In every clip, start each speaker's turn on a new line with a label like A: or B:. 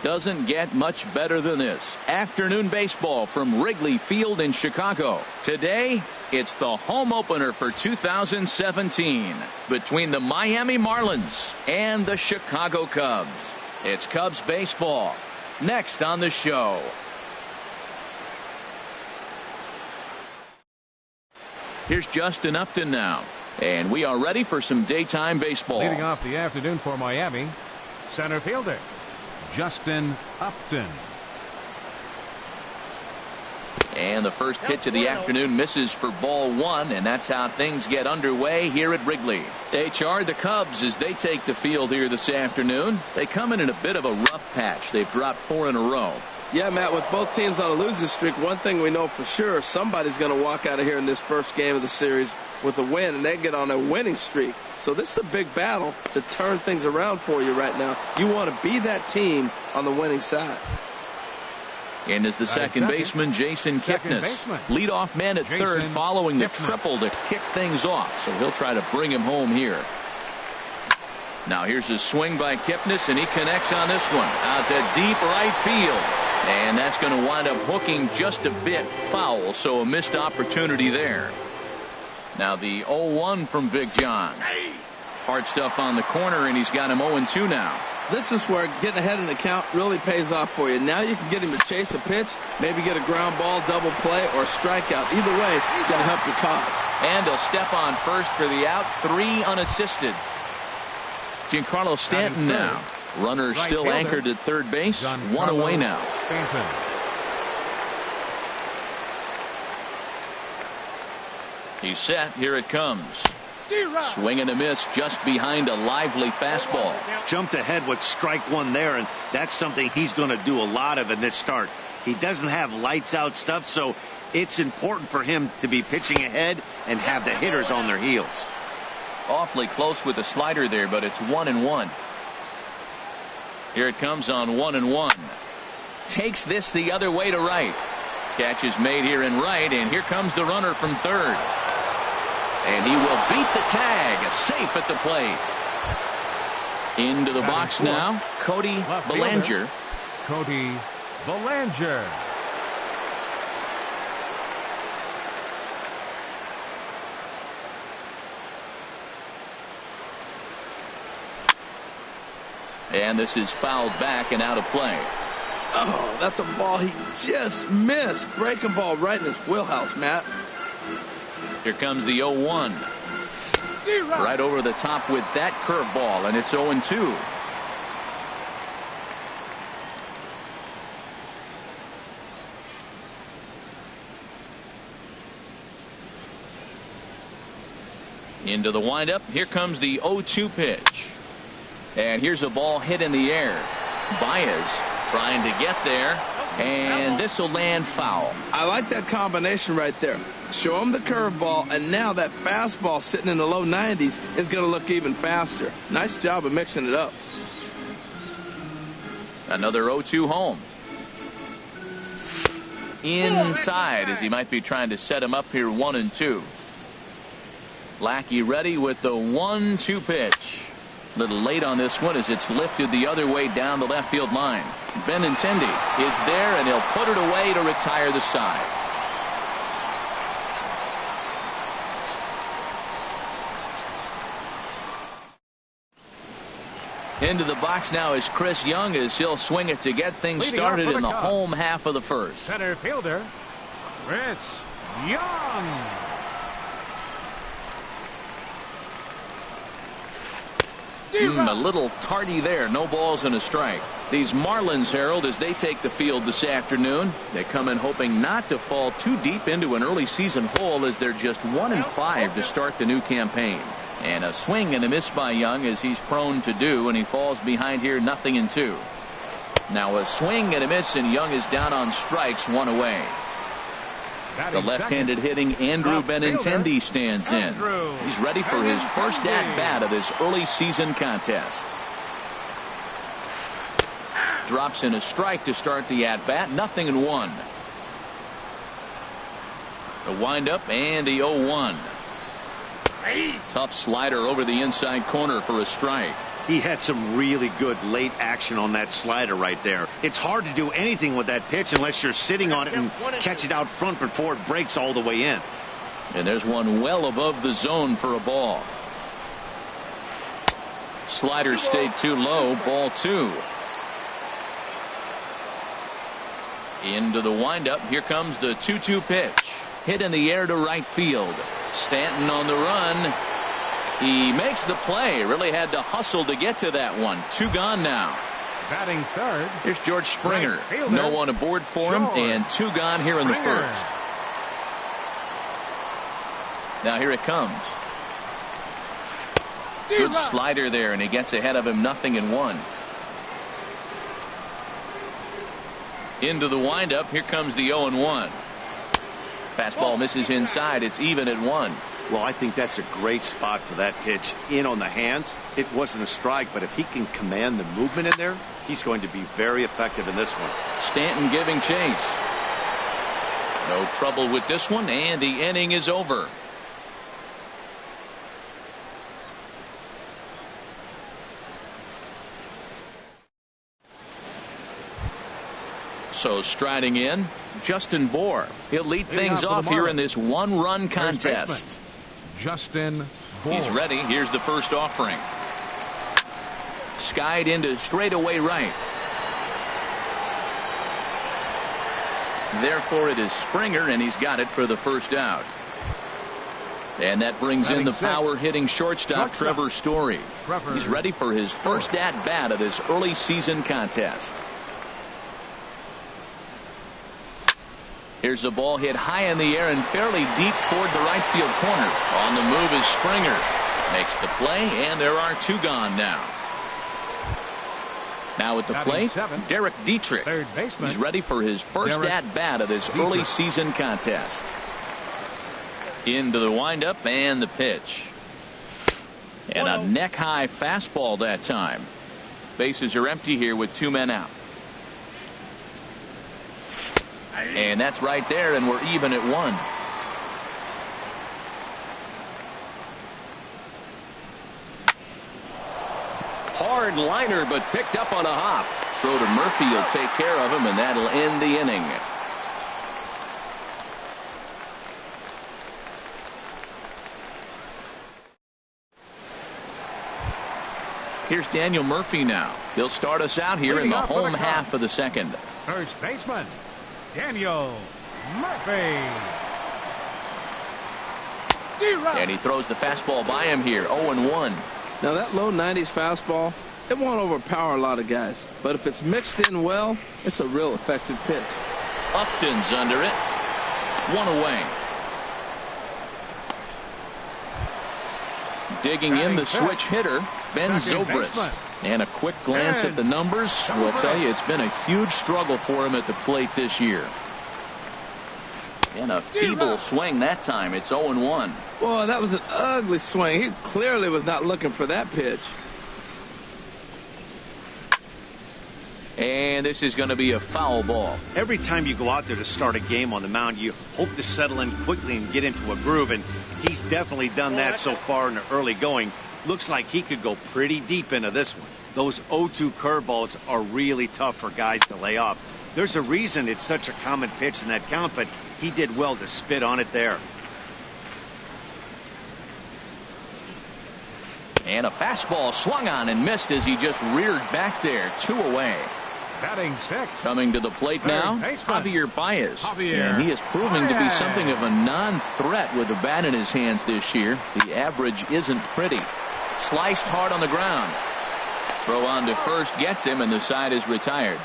A: Doesn't get much better than this. Afternoon baseball from Wrigley Field in Chicago. Today, it's the home opener for 2017 between the Miami Marlins and the Chicago Cubs. It's Cubs baseball next on the show. Here's Justin Upton now, and we are ready for some daytime baseball.
B: Leading off the afternoon for Miami, center fielder Justin Upton.
A: And the first pitch of the afternoon misses for ball one, and that's how things get underway here at Wrigley. HR, the Cubs, as they take the field here this afternoon. They come in a bit of a rough patch. They've dropped 4 in a row.
C: Yeah, Matt, with both teams on a losing streak, one thing we know for sure, somebody's going to walk out of here in this first game of the series with a win, and they get on a winning streak. So this is a big battle to turn things around for you right now. You want to be that team on the winning side.
A: And is the second baseman, Jason Kipnis. Leadoff man at third following the triple to kick things off. So he'll try to bring him home here. Now here's a swing by Kipnis, and he connects on this one out to deep right field. And that's going to wind up hooking just a bit foul, so a missed opportunity there. Now the 0-1 from Big John. Hard stuff on the corner, and he's got him 0-2 now.
C: This is where getting ahead in the count really pays off for you. Now you can get him to chase a pitch, maybe get a ground ball, double play, or a strikeout. Either way, it's going to help your cause.
A: And a step on first for the out, 3 unassisted. Giancarlo Stanton now. Runner still anchored at third base. 1 away now. He's set. Here it comes. Swing and a miss just behind a lively fastball.
D: Jumped ahead with strike one there, and that's something he's going to do a lot of in this start. He doesn't have lights out stuff, so it's important for him to be pitching ahead and have the hitters on their heels.
A: Awfully close with the slider there, but it's 1-1. Here it comes on 1-1. Takes this the other way to right. Catch is made here in right, and here comes the runner from third. And he will beat the tag. Safe at the plate. Into the box now, Cody Bellinger.
B: Cody Bellinger.
A: And this is fouled back and out of play.
C: Oh, that's a ball he just missed. Breaking ball right in his wheelhouse, Matt.
A: Here comes the 0-1. Right over the top with that curveball, and it's 0-2. Into the windup. Here comes the 0-2 pitch. And here's a ball hit in the air. Baez trying to get there, and this will land foul.
C: I like that combination right there. Show him the curveball, and now that fastball sitting in the low 90s is going to look even faster. Nice job of mixing it up.
A: Another 0-2 home. Inside, as he might be trying to set him up here 1-2. Lackey ready with the 1-2 pitch. A little late on this one as it's lifted the other way down the left field line. Benintendi is there, and he'll put it away to retire the side. Into the box now is Chris Young, as he'll swing it to get things started in the home half of the first.
B: Center fielder Chris Young.
A: A little tardy there. No balls and a strike. These Marlins, Harold, as they take the field this afternoon, they come in hoping not to fall too deep into an early season hole, as they're just 1-5 to start the new campaign. And a swing and a miss by Young, as he's prone to do, and he falls behind here 0-2. Now a swing and a miss, and Young is down on strikes, 1 away. The left-handed hitting Andrew Benintendi stands in. He's ready for his first at-bat of this early season contest. Drops in a strike to start the at-bat. 0-1. The windup and the 0-1. Tough slider over the inside corner for a strike.
D: He had some really good late action on that slider right there. It's hard to do anything with that pitch unless you're sitting on it and catch it out front before it breaks all the way in.
A: And there's one well above the zone for a ball. Slider stayed too low. Ball 2. Into the windup. Here comes the 2-2 pitch. Hit in the air to right field. Stanton on the run. He makes the play. Really had to hustle to get to that one. 2 gone now.
B: Batting third.
A: Here's George Springer.
B: Right,
A: no one aboard for him, and 2 gone here in the first. Now here it comes. Good slider there, and he gets ahead of him. 0-1. Into the windup. Here comes the 0-1. Fastball misses inside. It's even at 1.
D: Well, I think that's a great spot for that pitch. In on the hands. It wasn't a strike, but if he can command the movement in there, he's going to be very effective in this one.
A: Stanton giving chase. No trouble with this one, and the inning is over. So striding in, Justin Bour. He'll lead things off here in this 1-run contest.
B: Justin Bour.
A: He's ready. Here's the first offering. Skied into straightaway right. Therefore, it is Springer, and he's got it for the first out. And that brings in the power-hitting shortstop, Trevor Story. He's ready for his first at-bat of this early season contest. Here's a ball hit high in the air and fairly deep toward the right field corner. On the move is Springer. Makes the play, and there are 2 gone now. Now at the plate, Derek Dietrich.
B: Third baseman.
A: He's ready for his first at-bat of this early season contest. Into the windup and the pitch. And a neck-high fastball that time. Bases are empty here with 2 men out. And that's right there, and we're even at 1.
E: Hard liner, but picked up on a hop.
A: Throw to Murphy will take care of him, and that'll end the inning. Here's Daniel Murphy now. He'll start us out here in the home half of the second.
B: First baseman, Daniel Murphy.
A: And he throws the fastball by him here. 0-1.
C: Now that low 90s fastball, it won't overpower a lot of guys. But if it's mixed in well, it's a real effective pitch.
A: Upton's under it. 1 away. Digging in the switch hitter, Ben Zobrist. And a quick glance at the numbers will tell you it's been a huge struggle for him at the plate this year. And a feeble swing that time. It's 0-1.
C: Boy, that was an ugly swing. He clearly was not looking for that pitch.
A: And this is going to be a foul ball.
D: Every time you go out there to start a game on the mound, you hope to settle in quickly and get into a groove, and he's definitely done that so far in the early going. Looks like he could go pretty deep into this one. Those 0-2 curveballs are really tough for guys to lay off. There's a reason it's such a common pitch in that count, but he did well to spit on it there.
A: And a fastball swung on and missed as he just reared back there. 2 away.
B: Batting 6.
A: Coming to the plate now, Javier Baez. And he is proving to be something of a non-threat with the bat in his hands this year. The average isn't pretty. Sliced hard on the ground. Throw on to first gets him, and the side is retired.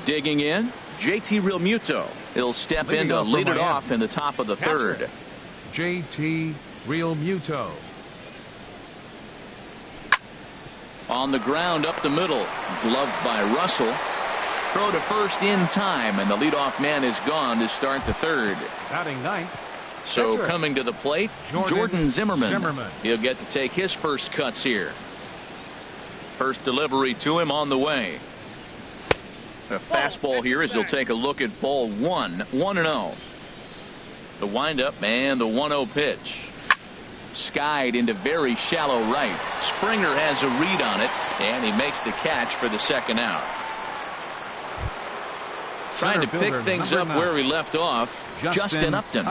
A: Digging in, JT Realmuto. He'll step in to lead it off in the top of the third.
B: JT Realmuto.
A: On the ground up the middle, gloved by Russell. Throw to first in time, and the leadoff man is gone to start the third.
B: Batting 9th.
A: So coming to the plate, Jordan Zimmerman. He'll get to take his first cuts here. First delivery to him on the way. A fastball here as he'll take a look at ball 1. 1-0. The windup and the 1-0 pitch. Skied into very shallow right. Springer has a read on it, and he makes the catch for the second out. Trying to pick things up where he left off, Justin Upton.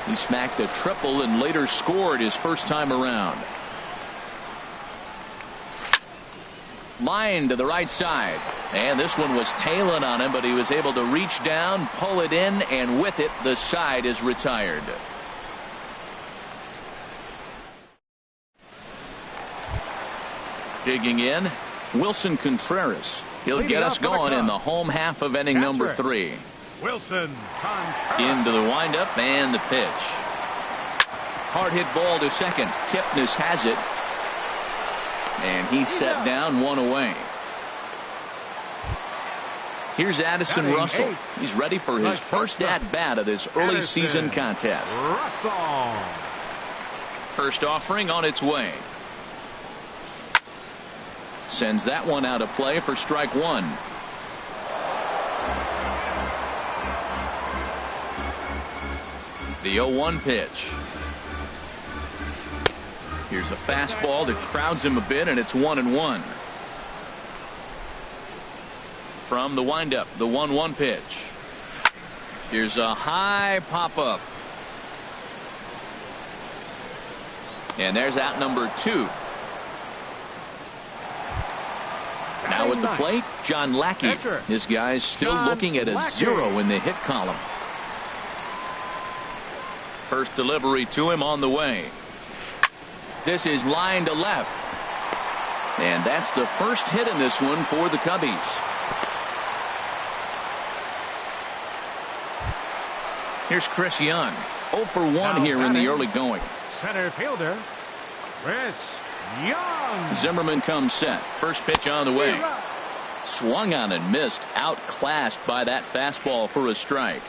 A: He smacked a triple and later scored his first time around. Line to the right side, and this one was tailing on him, but he was able to reach down, pull it in, and with it the side is retired. Digging in, Wilson Contreras. He'll get us going in the home half of inning number 3.
B: Wilson Contreras.
A: Into the windup and the pitch. Hard hit ball to second. Kipnis has it. And he's set down, 1 away. Here's Addison Russell. He's ready for his first at-bat of this early season contest.
B: Russell.
A: First offering on its way. Sends that one out of play for strike 1. The 0-1 pitch. Here's a fastball that crowds him a bit, and it's 1-1. From the windup, the 1-1 pitch. Here's a high pop-up. And there's out number 2. Now at the plate, John Lackey. This guy's still looking at a 0 in the hit column. First delivery to him on the way. This is line to left. And that's the first hit in this one for the Cubbies. Here's Chris Young. 0 for 1 here in the early going.
B: Center fielder, Chris Young.
A: Zimmerman comes set. First pitch on the way. Swung on and missed. Outclassed by that fastball for a strike.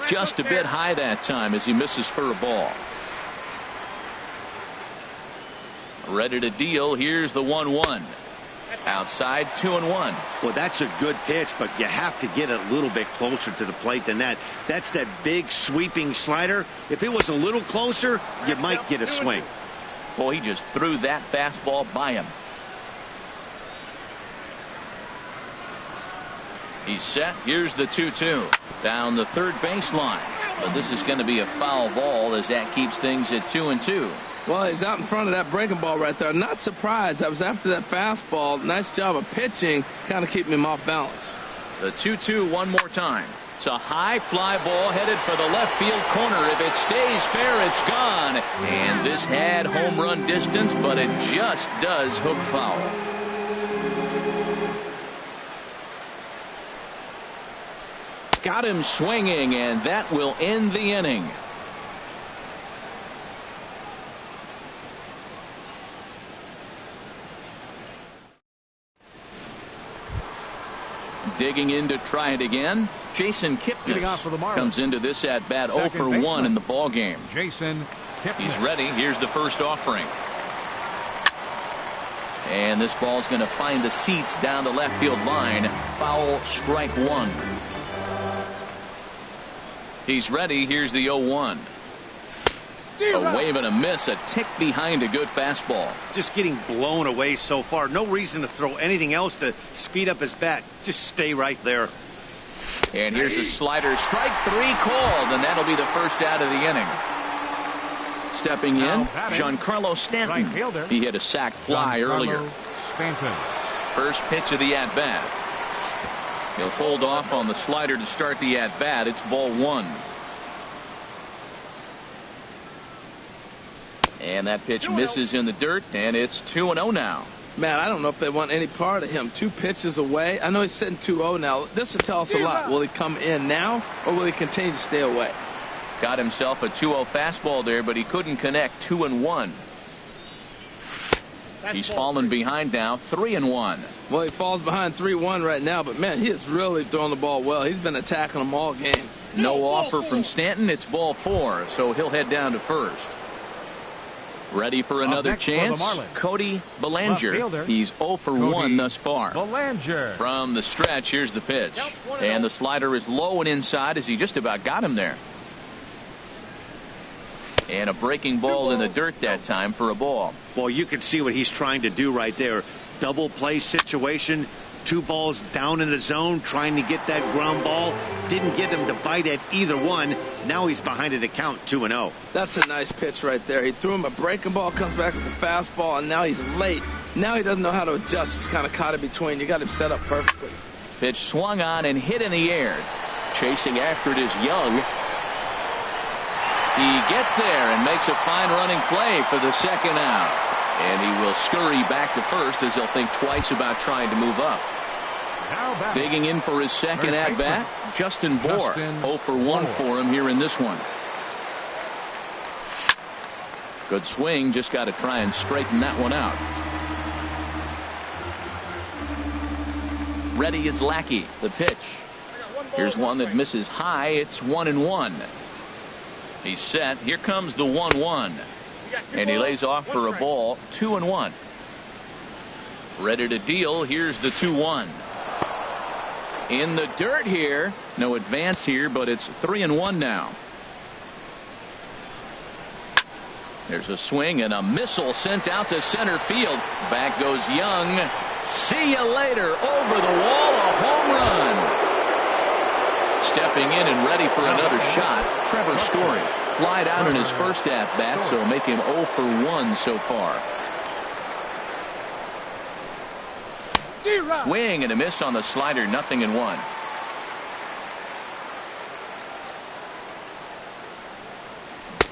A: Just a bit high that time as he misses for a ball. Ready to deal. Here's the 1-1. Outside, 2-1.
D: Well, that's a good pitch, but you have to get a little bit closer to the plate than that. That's that big sweeping slider. If it was a little closer, you might get a swing.
A: Boy, he just threw that fastball by him. He's set. Here's the 2-2. Down the third baseline. But this is going to be a foul ball as that keeps things at 2-2.
C: Well, he's out in front of that breaking ball right there. Not surprised. I was after that fastball. Nice job of pitching, kind of keeping him off balance.
A: The 2-2 one more time. It's a high fly ball headed for the left field corner. If it stays fair, it's gone. And this had home run distance, but it just does hook foul. Got him swinging, and that will end the inning. Digging in to try it again. Jason Kipnis comes into this at bat 0 for 1 in the ball game.
B: Jason Kipnis.
A: He's ready. Here's the first offering. And this ball's going to find the seats down the left field line. Foul, strike 1. He's ready. Here's the 0-1. A wave and a miss, a tick behind a good fastball.
D: Just getting blown away so far. No reason to throw anything else to speed up his bat. Just stay right there.
A: And here's a slider. Strike 3 called, and that'll be the first out of the inning. Stepping in, Giancarlo Stanton. He hit a sac fly earlier. First pitch of the at-bat. He'll hold off on the slider to start the at-bat. It's ball 1. And that pitch misses in the dirt, and it's 2-0 now.
C: Man, I don't know if they want any part of him. 2 pitches away. I know he's sitting 2-0 now. This will tell us a lot. Will he come in now, or will he continue to stay away?
A: Got himself a 2-0 fastball there, but he couldn't connect. 2-1. He's fallen behind now. 3-1.
C: Well, he falls behind 3-1 right now, but man, he is really throwing the ball well. He's been attacking them all game.
A: No offer from Stanton. It's ball 4, so he'll head down to first. Ready for another
B: next for the
A: chance,
B: Marlins.
A: Cody
B: Left
A: Bellinger.
B: fielder,
A: He's 0 for
B: Cody
A: 1 thus far.
B: Bellinger.
A: From the stretch, here's the pitch. And the slider is low and inside as he just about got him there. And a breaking ball in the dirt that time for a ball.
D: Well, you can see what he's trying to do right there. Double play situation. 2 balls down in the zone, trying to get that ground ball. Didn't get him to bite at either one. Now he's behind at the count, 2-0.
C: That's a nice pitch right there. He threw him a breaking ball, comes back with a fastball, and now he's late. Now he doesn't know how to adjust. He's kind of caught in between. You got him set up perfectly.
A: Pitch swung on and hit in the air. Chasing after it is Young. He gets there and makes a fine running play for the second out. And he will scurry back to first as he'll think twice about trying to move up. Digging in for his second at-bat, Justin Bohr. 0 for 1 for him here in this one. Good swing, just got to try and straighten that one out. Ready is Lackey. The pitch. Here's one that misses high. It's 1-1. He's set. Here comes the 1-1. And he lays off for a ball. 2-1. Ready to deal. Here's the 2-1. In the dirt here. No advance here, but it's 3-1 now. There's a swing and a missile sent out to center field. Back goes Young. See you later. Over the wall. A home run. Stepping in and ready for another shot, Trevor Story. Flied out in his first at-bat, so make him 0 for 1 so far. Swing and a miss on the slider, 0-1.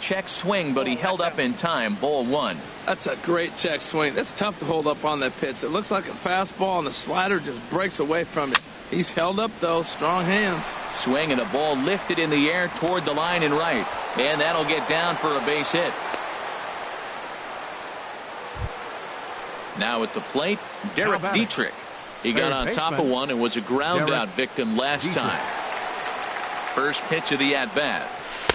A: Check swing, but he held up in time. Ball 1.
C: That's a great check swing. That's tough to hold up on that pitch. It looks like a fastball, and the slider just breaks away from it. He's held up, though. Strong hands.
A: Swing and a ball lifted in the air toward the line and right. And that'll get down for a base hit. Now at the plate, Derek Dietrich. He got on top of one and was a ground out victim last time. First pitch of the at-bat.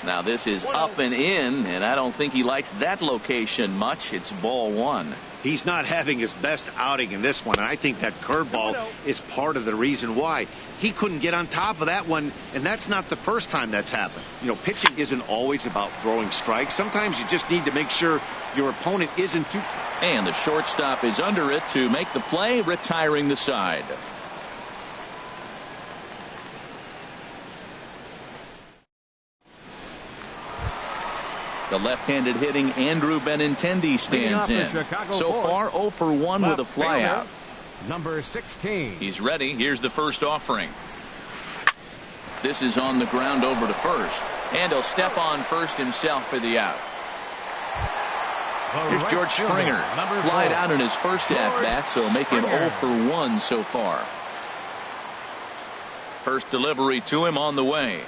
A: Now this is up and in, and I don't think he likes that location much. It's ball 1.
D: He's not having his best outing in this one, and I think that curveball is part of the reason why. He couldn't get on top of that one, and that's not the first time that's happened. You know, pitching isn't always about throwing strikes. Sometimes you just need to make sure your opponent isn't too...
A: And the shortstop is under it to make the play, retiring the side. The left-handed hitting Andrew Benintendi stands in. So far, 0 for 1 with a flyout.
B: Number 16.
A: He's ready. Here's the first offering. This is on the ground over to first. And he'll step on first himself for the out. Here's George Springer. Flied out in his first at-bat, so make him 0 for 1 so far. First delivery to him on the way.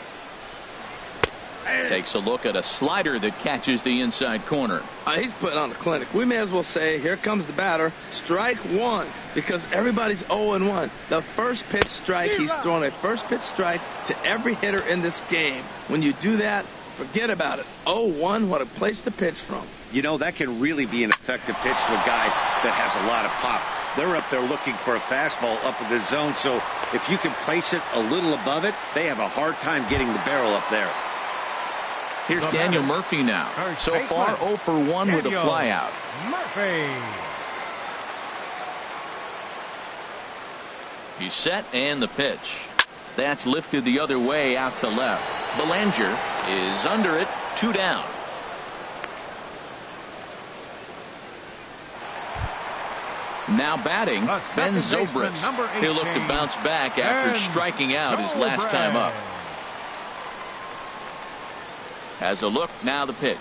A: Takes a look at a slider that catches the inside corner.
C: He's putting on a clinic. We may as well say, here comes the batter. Strike 1, because everybody's 0-1. The first pitch strike, he's throwing a first pitch strike to every hitter in this game. When you do that, forget about it. 0-1, what a place to pitch from.
D: You know, that can really be an effective pitch to a guy that has a lot of pop. They're up there looking for a fastball up in the zone, so if you can place it a little above it, they have a hard time getting the barrel up there.
A: Here's Daniel Murphy now. So far, 0 for 1 with a flyout.
B: Murphy.
A: He's set, and the pitch. That's lifted the other way out to left. Bellinger is under it, 2 down. Now batting, Ben Zobrist. He'll look to bounce back after striking out his last time up. Has a look, now the pitch.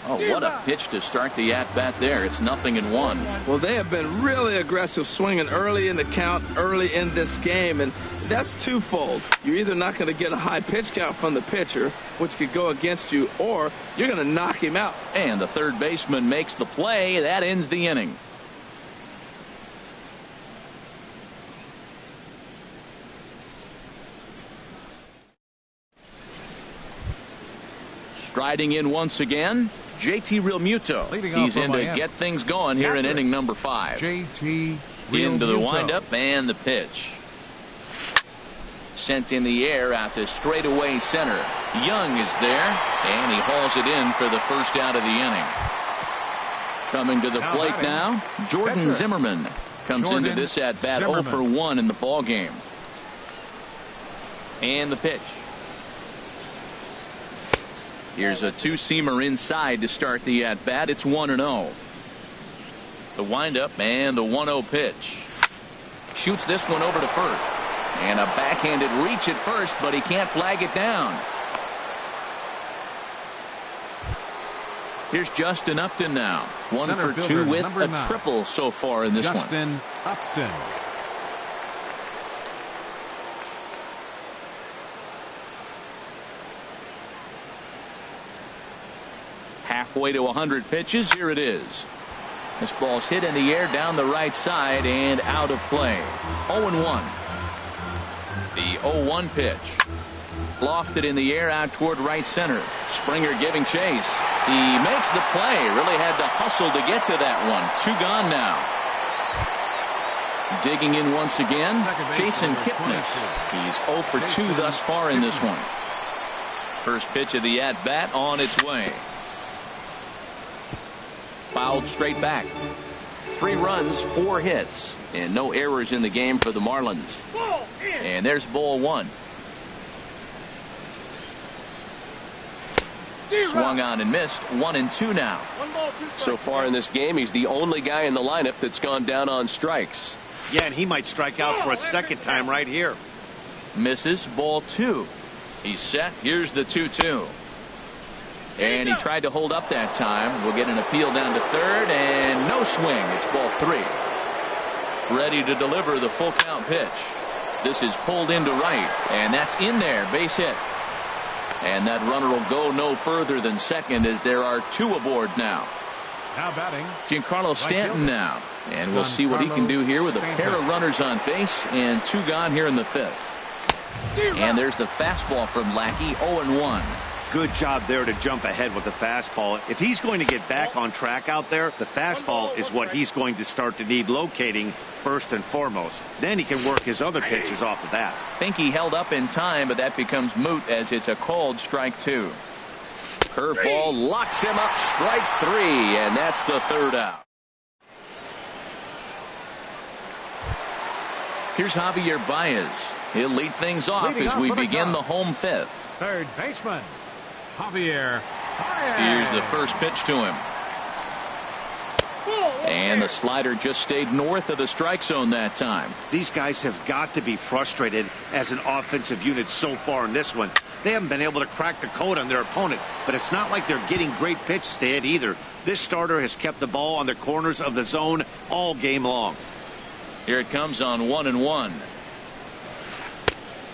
A: Oh, what a pitch to start the at-bat there. It's 0-1.
C: Well, they have been really aggressive swinging early in the count, early in this game, and that's twofold. You're either not going to get a high pitch count from the pitcher, which could go against you, or you're going to knock him out.
A: And the third baseman makes the play. That ends the inning. Striding in once again, JT Realmuto. He's in to get things going here in inning number 5.
B: JT
A: Into the windup and the pitch. Sent in the air out to straightaway center. Young is there, and he hauls it in for the first out of the inning. Coming to the plate now, Jordan Zimmerman comes into this at bat 0 for 1 in the ball game. And the pitch. Here's a two-seamer inside to start the at bat. It's 1-0. The windup and the 1-0 pitch. Shoots this one over to first. And a backhanded reach at first, but he can't flag it down. Here's Justin Upton now. 1 for 2 with a triple so far in this one.
B: Justin Upton.
A: Halfway to 100 pitches. Here it is. This ball's hit in the air down the right side and out of play. 0-1. The 0-1 pitch. Lofted in the air out toward right center. Springer giving chase. He makes the play. Really had to hustle to get to that one. 2 gone now. Digging in once again, Jason Kipnis. He's 0 for 2 thus far in this one. First pitch of the at-bat on its way. Fouled straight back. 3 runs, 4 hits, and no errors in the game for the Marlins. And there's ball 1. Swung on and missed. 1-2 now.
E: So far in this game, he's the only guy in the lineup that's gone down on strikes.
D: Yeah, and he might strike out for a second time right here.
A: Misses. Ball 2. He's set. Here's the 2-2. And he tried to hold up that time. We'll get an appeal down to third, and no swing. It's ball 3. Ready to deliver the full count pitch. This is pulled into right, and that's in there. Base hit. And that runner will go no further than second as there are 2 aboard now.
B: Now batting,
A: Giancarlo Stanton now. And we'll see what he can do here with a pair of runners on base and 2 gone here in the 5th. And there's the fastball from Lackey. 0-1.
D: Good job there to jump ahead with the fastball. If he's going to get back on track out there, the fastball is what he's going to start to need locating first and foremost. Then he can work his other pitches off of that.
A: Think he held up in time, but that becomes moot as it's a called strike 2. Curveball locks him up. Strike 3, and that's the 3rd out. Here's Javier Baez. He'll lead things off as we begin the home 5th.
B: Third baseman, Javier Baez.
A: Here's the first pitch to him. And the slider just stayed north of the strike zone that time.
D: These guys have got to be frustrated as an offensive unit so far in this one. They haven't been able to crack the code on their opponent, but it's not like they're getting great pitches to hit either. This starter has kept the ball on the corners of the zone all game long.
A: Here it comes on 1-1.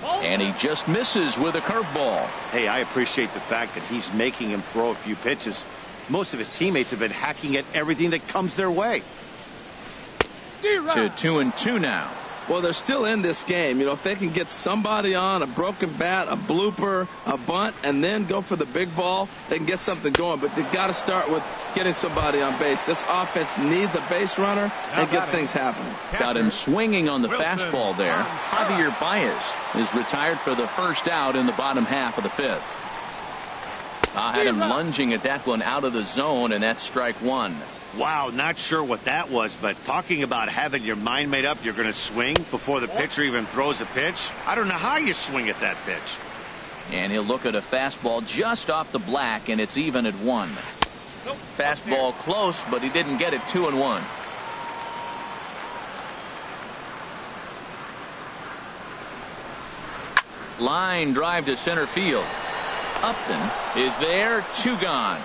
A: And he just misses with a curveball.
D: Hey, I appreciate the fact that he's making him throw a few pitches. Most of his teammates have been hacking at everything that comes their way.
A: To 2-2 now.
C: Well, they're still in this game. You know, if they can get somebody on, a broken bat, a blooper, a bunt, and then go for the big ball, they can get something going. But they've got to start with getting somebody on base. This offense needs a base runner and get things happening.
A: Got him swinging on the fastball there. Javier Baez is retired for the first out in the bottom half of the 5th. I had him lunging at that one out of the zone, and that's strike 1.
D: Wow, not sure what that was, but talking about having your mind made up, you're going to swing before the pitcher even throws a pitch. I don't know how you swing at that pitch.
A: And he'll look at a fastball just off the black, and it's even at 1. Fastball close, but he didn't get it. 2-1. Line drive to center field. Upton is there. 2 gone.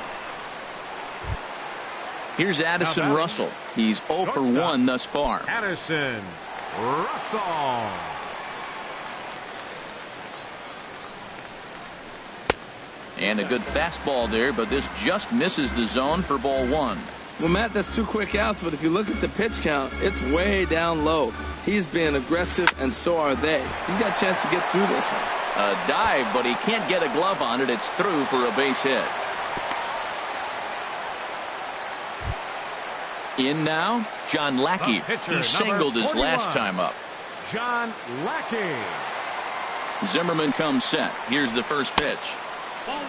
A: Here's Addison Russell. He's 0 for 1 thus far.
B: Addison Russell.
A: And a good fastball there, but this just misses the zone for ball 1.
C: Well, Matt, that's 2 quick outs, but if you look at the pitch count, it's way down low. He's being aggressive, and so are they. He's got a chance to get through this one.
A: A dive, but he can't get a glove on it. It's through for a base hit. In now, John Lackey. He singled his last time up.
B: John Lackey.
A: Zimmerman comes set. Here's the first pitch.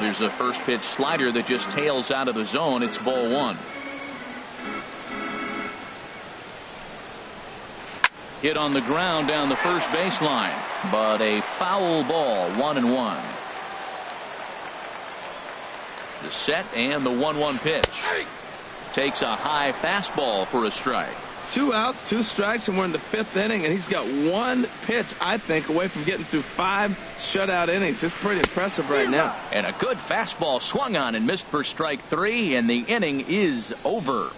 A: There's a first pitch slider that just tails out of the zone. It's ball one. Hit on the ground down the first baseline, but a foul ball, 1-1. The set and the 1-1 pitch. Takes a high fastball for a strike.
C: 2 outs, 2 strikes, and we're in the 5th inning, and he's got 1 pitch, I think, away from getting through 5 shutout innings. It's pretty impressive right now.
A: And a good fastball swung on and missed for strike 3, and the inning is over.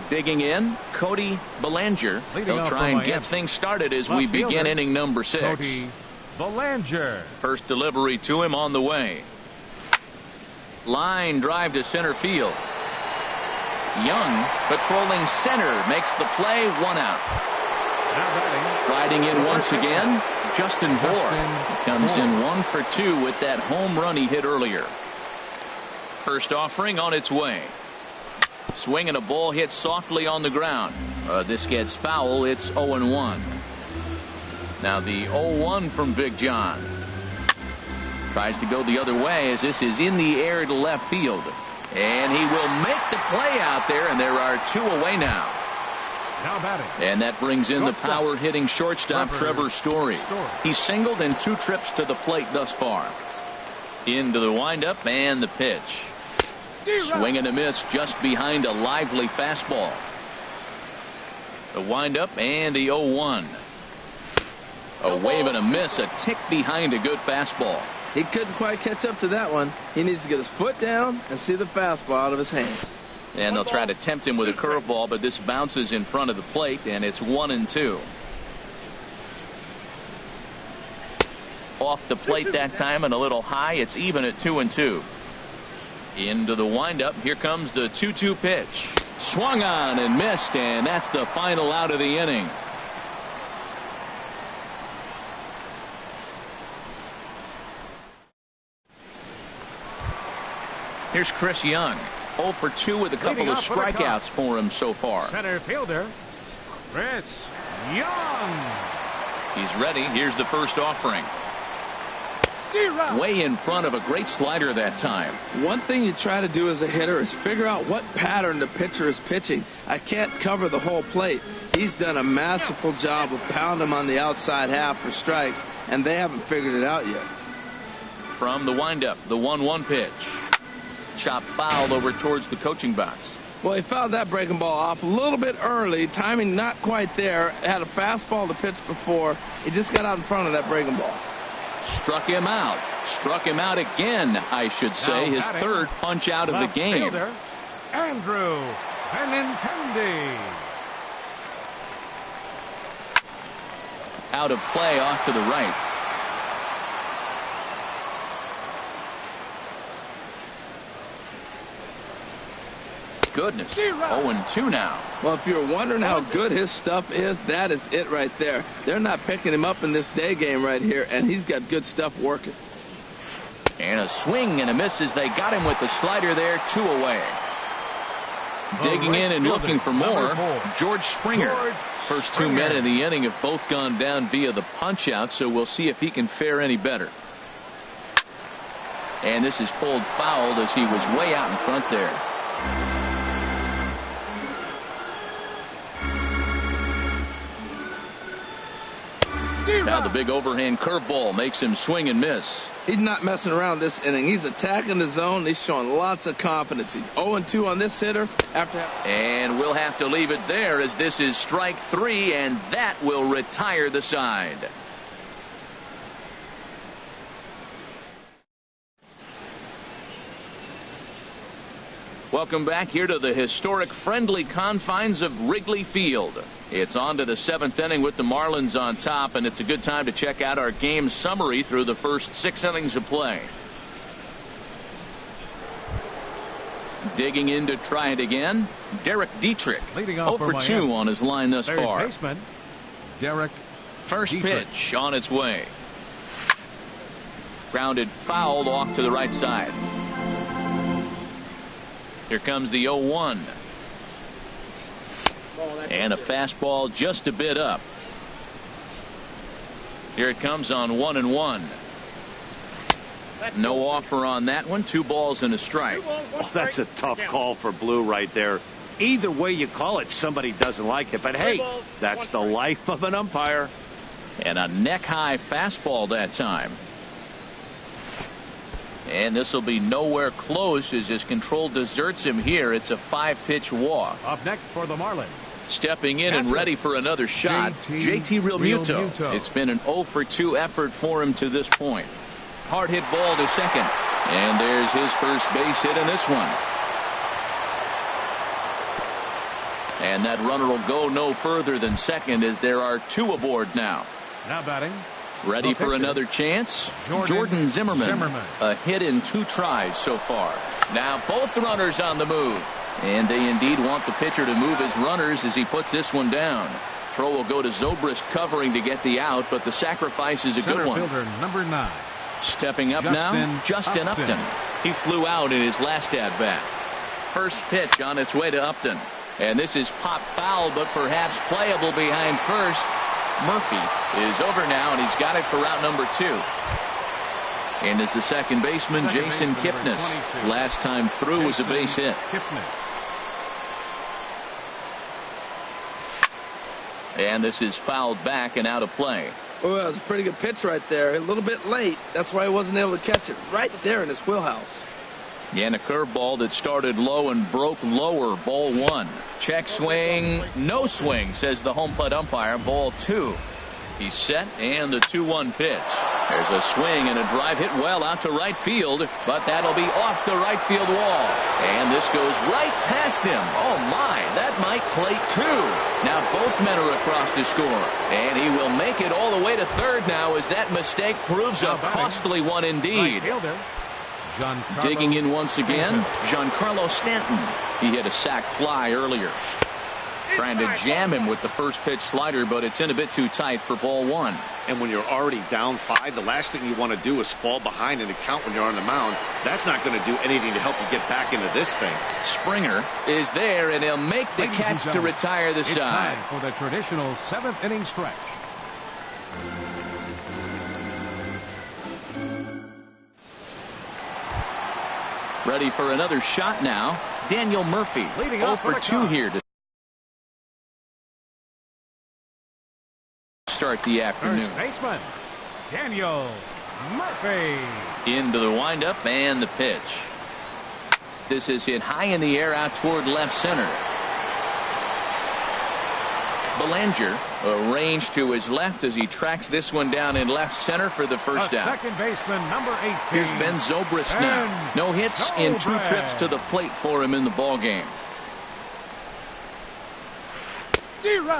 A: Digging in, Cody Belanger. He'll try and get things started as we begin inning number 6.
B: Cody Belanger.
A: First delivery to him on the way. Line drive to center field. Young patrolling center makes the play, 1 out. Riding in once again, Justin Bohr. Comes in 1 for 2 with that home run he hit earlier. First offering on its way. Swinging a ball hit softly on the ground. This gets foul. It's 0-1. Now the 0-1 from Big John. Tries to go the other way as this is in the air to left field. And he will make the play out there, and there are 2 away now.
B: Now batting.
A: And that brings in the power hitting shortstop Trevor Story. He's singled in 2 trips to the plate thus far. Into the windup and the pitch. Swing and a miss just behind a lively fastball. The windup and the 0-1. A wave and a miss, a tick behind a good fastball.
C: He couldn't quite catch up to that one. He needs to get his foot down and see the fastball out of his hand.
A: And they'll try to tempt him with a curveball, but this bounces in front of the plate, and it's 1-2. Off the plate that time and a little high. It's even at 2-2. Into the windup. Here comes the 2-2 pitch. Swung on and missed, and that's the final out of the inning. Here's Chris Young. 0 for 2 with a couple of strikeouts for him so far.
B: Center fielder, Chris Young.
A: He's ready. Here's the first offering. Way in front of a great slider that time.
C: One thing you try to do as a hitter is figure out what pattern the pitcher is pitching. I can't cover the whole plate. He's done a masterful job of pounding him on the outside half for strikes, and they haven't figured it out yet.
A: From the windup, the 1-1 pitch. Chop foul over towards the coaching box.
C: Well, he fouled that breaking ball off a little bit early. Timing not quite there. Had a fastball to pitch before. He just got out in front of that breaking ball.
A: Struck him out. Struck him out again, I should say. His third punch out of the game.
B: Fielder, Andrew Benintendi.
A: Out of play off to the right. Goodness. 0-2 now.
C: Well, if you're wondering how good his stuff is, that is it right there. They're not picking him up in this day game right here, and he's got good stuff working.
A: And a swing and a miss as they got him with the slider there. 2 away. Digging in and looking for more, George Springer. First 2 men in the inning have both gone down via the punch out, so we'll see if he can fare any better. And this is pulled fouled as he was way out in front there. Now the big overhand curveball makes him swing and miss.
C: He's not messing around this inning. He's attacking the zone. He's showing lots of confidence. He's 0-2 on this hitter.
A: And we'll have to leave it there as this is strike 3, and that will retire the side. Welcome back here to the historic friendly confines of Wrigley Field. It's on to the 7th inning with the Marlins on top, and it's a good time to check out our game summary through the first 6 innings of play. Digging in to try it again, Derek Dietrich. 0 for 2 on his line thus far.
B: Baseman, Derek
A: First
B: Dietrich.
A: pitch on its way. Grounded foul off to the right side. Here comes the 0-1. And a fastball just a bit up. Here it comes on 1-1. No offer on that one. 2 balls and a strike.
D: Oh, that's a tough call for Blue right there. Either way you call it, somebody doesn't like it. But hey, that's the life of an umpire.
A: And a neck-high fastball that time. And this will be nowhere close as his control deserts him here. It's a 5-pitch walk.
B: Up next for the Marlins.
A: Stepping in and ready for another shot, JT Realmuto. It's been an 0-for-2 effort for him to this point. Hard hit ball to second. And there's his first base hit in this one. And that runner will go no further than second as there are 2 aboard now.
B: Now batting.
A: Ready for another chance? Jordan Zimmerman. A hit in 2 tries so far. Now both runners on the move. And they indeed want the pitcher to move his runners as he puts this one down. Throw will go to Zobrist covering to get the out, but the sacrifice is a good one.
B: Fielder number 9.
A: Stepping up now, Justin Upton. He flew out in his last at-bat. First pitch on its way to Upton. And this is popped foul, but perhaps playable behind first. Murphy is over now, and he's got it for route number 2. And as the second baseman, Jason Kipnis. Last time through was a base hit. And this is fouled back and out of play.
C: Oh, that was a pretty good pitch right there. A little bit late. That's why he wasn't able to catch it. Right there in his wheelhouse.
A: And a curveball that started low and broke lower. Ball 1. Check swing. No swing, says the home plate umpire. Ball 2. He's set, and the 2-1 pitch. There's a swing and a drive hit well out to right field, but that'll be off the right field wall. And this goes right past him. Oh, my, that might plate 2. Now both men are across to score, and he will make it all the way to third now as that mistake proves a costly one indeed. Digging in once again, Giancarlo Stanton. He hit a sac fly earlier. Trying to jam him with the first pitch slider, but it's in a bit too tight for ball 1.
D: And when you're already down 5, the last thing you want to do is fall behind in the count when you're on the mound. That's not going to do anything to help you get back into this thing.
A: Springer is there, and he'll make the catch to retire the side.
B: Time for the traditional 7th inning stretch.
A: Ready for another shot now. Daniel Murphy, 0 for 2 here to start the afternoon.
B: First baseman, Daniel Murphy.
A: Into the windup and the pitch. This is hit high in the air out toward left center. Belanger arranged to his left as he tracks this one down in left center for the first down.
B: Second baseman, number 18.
A: Here's Ben Zobrist now. No hits in 2 trips to the plate for him in the ball game.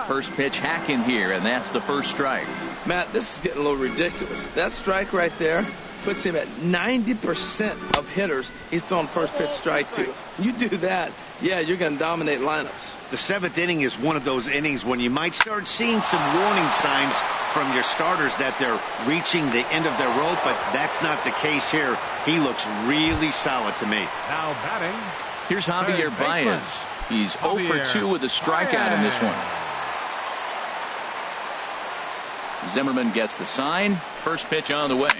A: First pitch hack in here, and that's the first strike.
C: Matt, this is getting a little ridiculous. That strike right there puts him at 90% of hitters he's throwing first pitch strike to. You do that, yeah, you're going to dominate lineups.
D: The 7th inning is one of those innings when you might start seeing some warning signs from your starters that they're reaching the end of their rope, but that's not the case here. He looks really solid to me.
B: Now batting.
A: Here's Javier Baez. He's 0 for 2 with a strikeout in this one. Zimmerman gets the sign. First pitch on the way.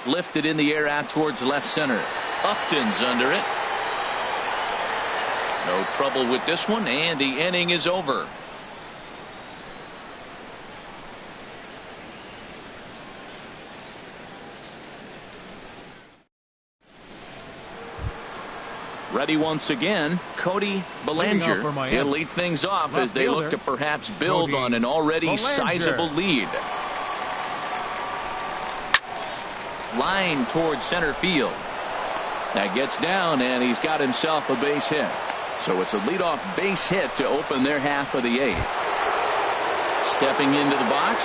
A: Lifted in the air out towards left center. Upton's under it. No trouble with this one, and the inning is over. Ready once again, Cody Belanger. He'll lead things off as they look to perhaps build on an already sizable lead. Line towards center field. That gets down, and he's got himself a base hit. So it's a leadoff base hit to open their half of the 8th. Stepping into the box,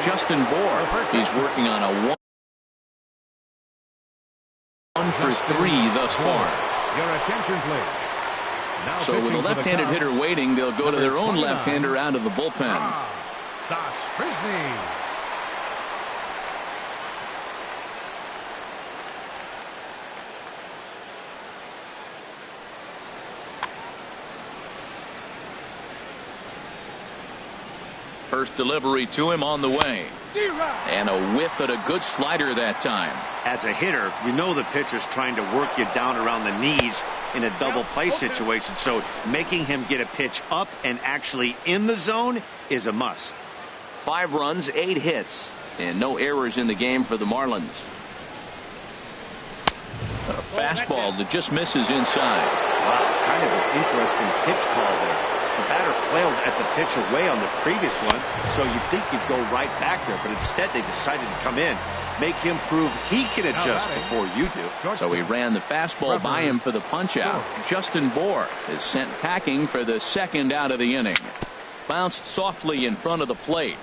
A: Justin Bohr. He's working on a 1 for 3 thus far.
B: Your attention, please. Now
A: so with a left-handed hitter waiting, they'll go to their own left-hander out of the bullpen. First delivery to him on the way. And a whiff at a good slider that time.
D: As a hitter, you know the pitcher's trying to work you down around the knees in a double play situation. So making him get a pitch up and actually in the zone is a must.
A: 5 runs, 8 hits, and no errors in the game for the Marlins. A fastball that just misses inside.
D: Wow, kind of an interesting pitch call there. The batter flailed at the pitch away on the previous one, so you'd think he'd go right back there, but instead they decided to come in, make him prove he can adjust before you do.
A: So he ran the fastball by him for the punch-out. Justin Bohr is sent packing for the second out of the inning. Bounced softly in front of the plate.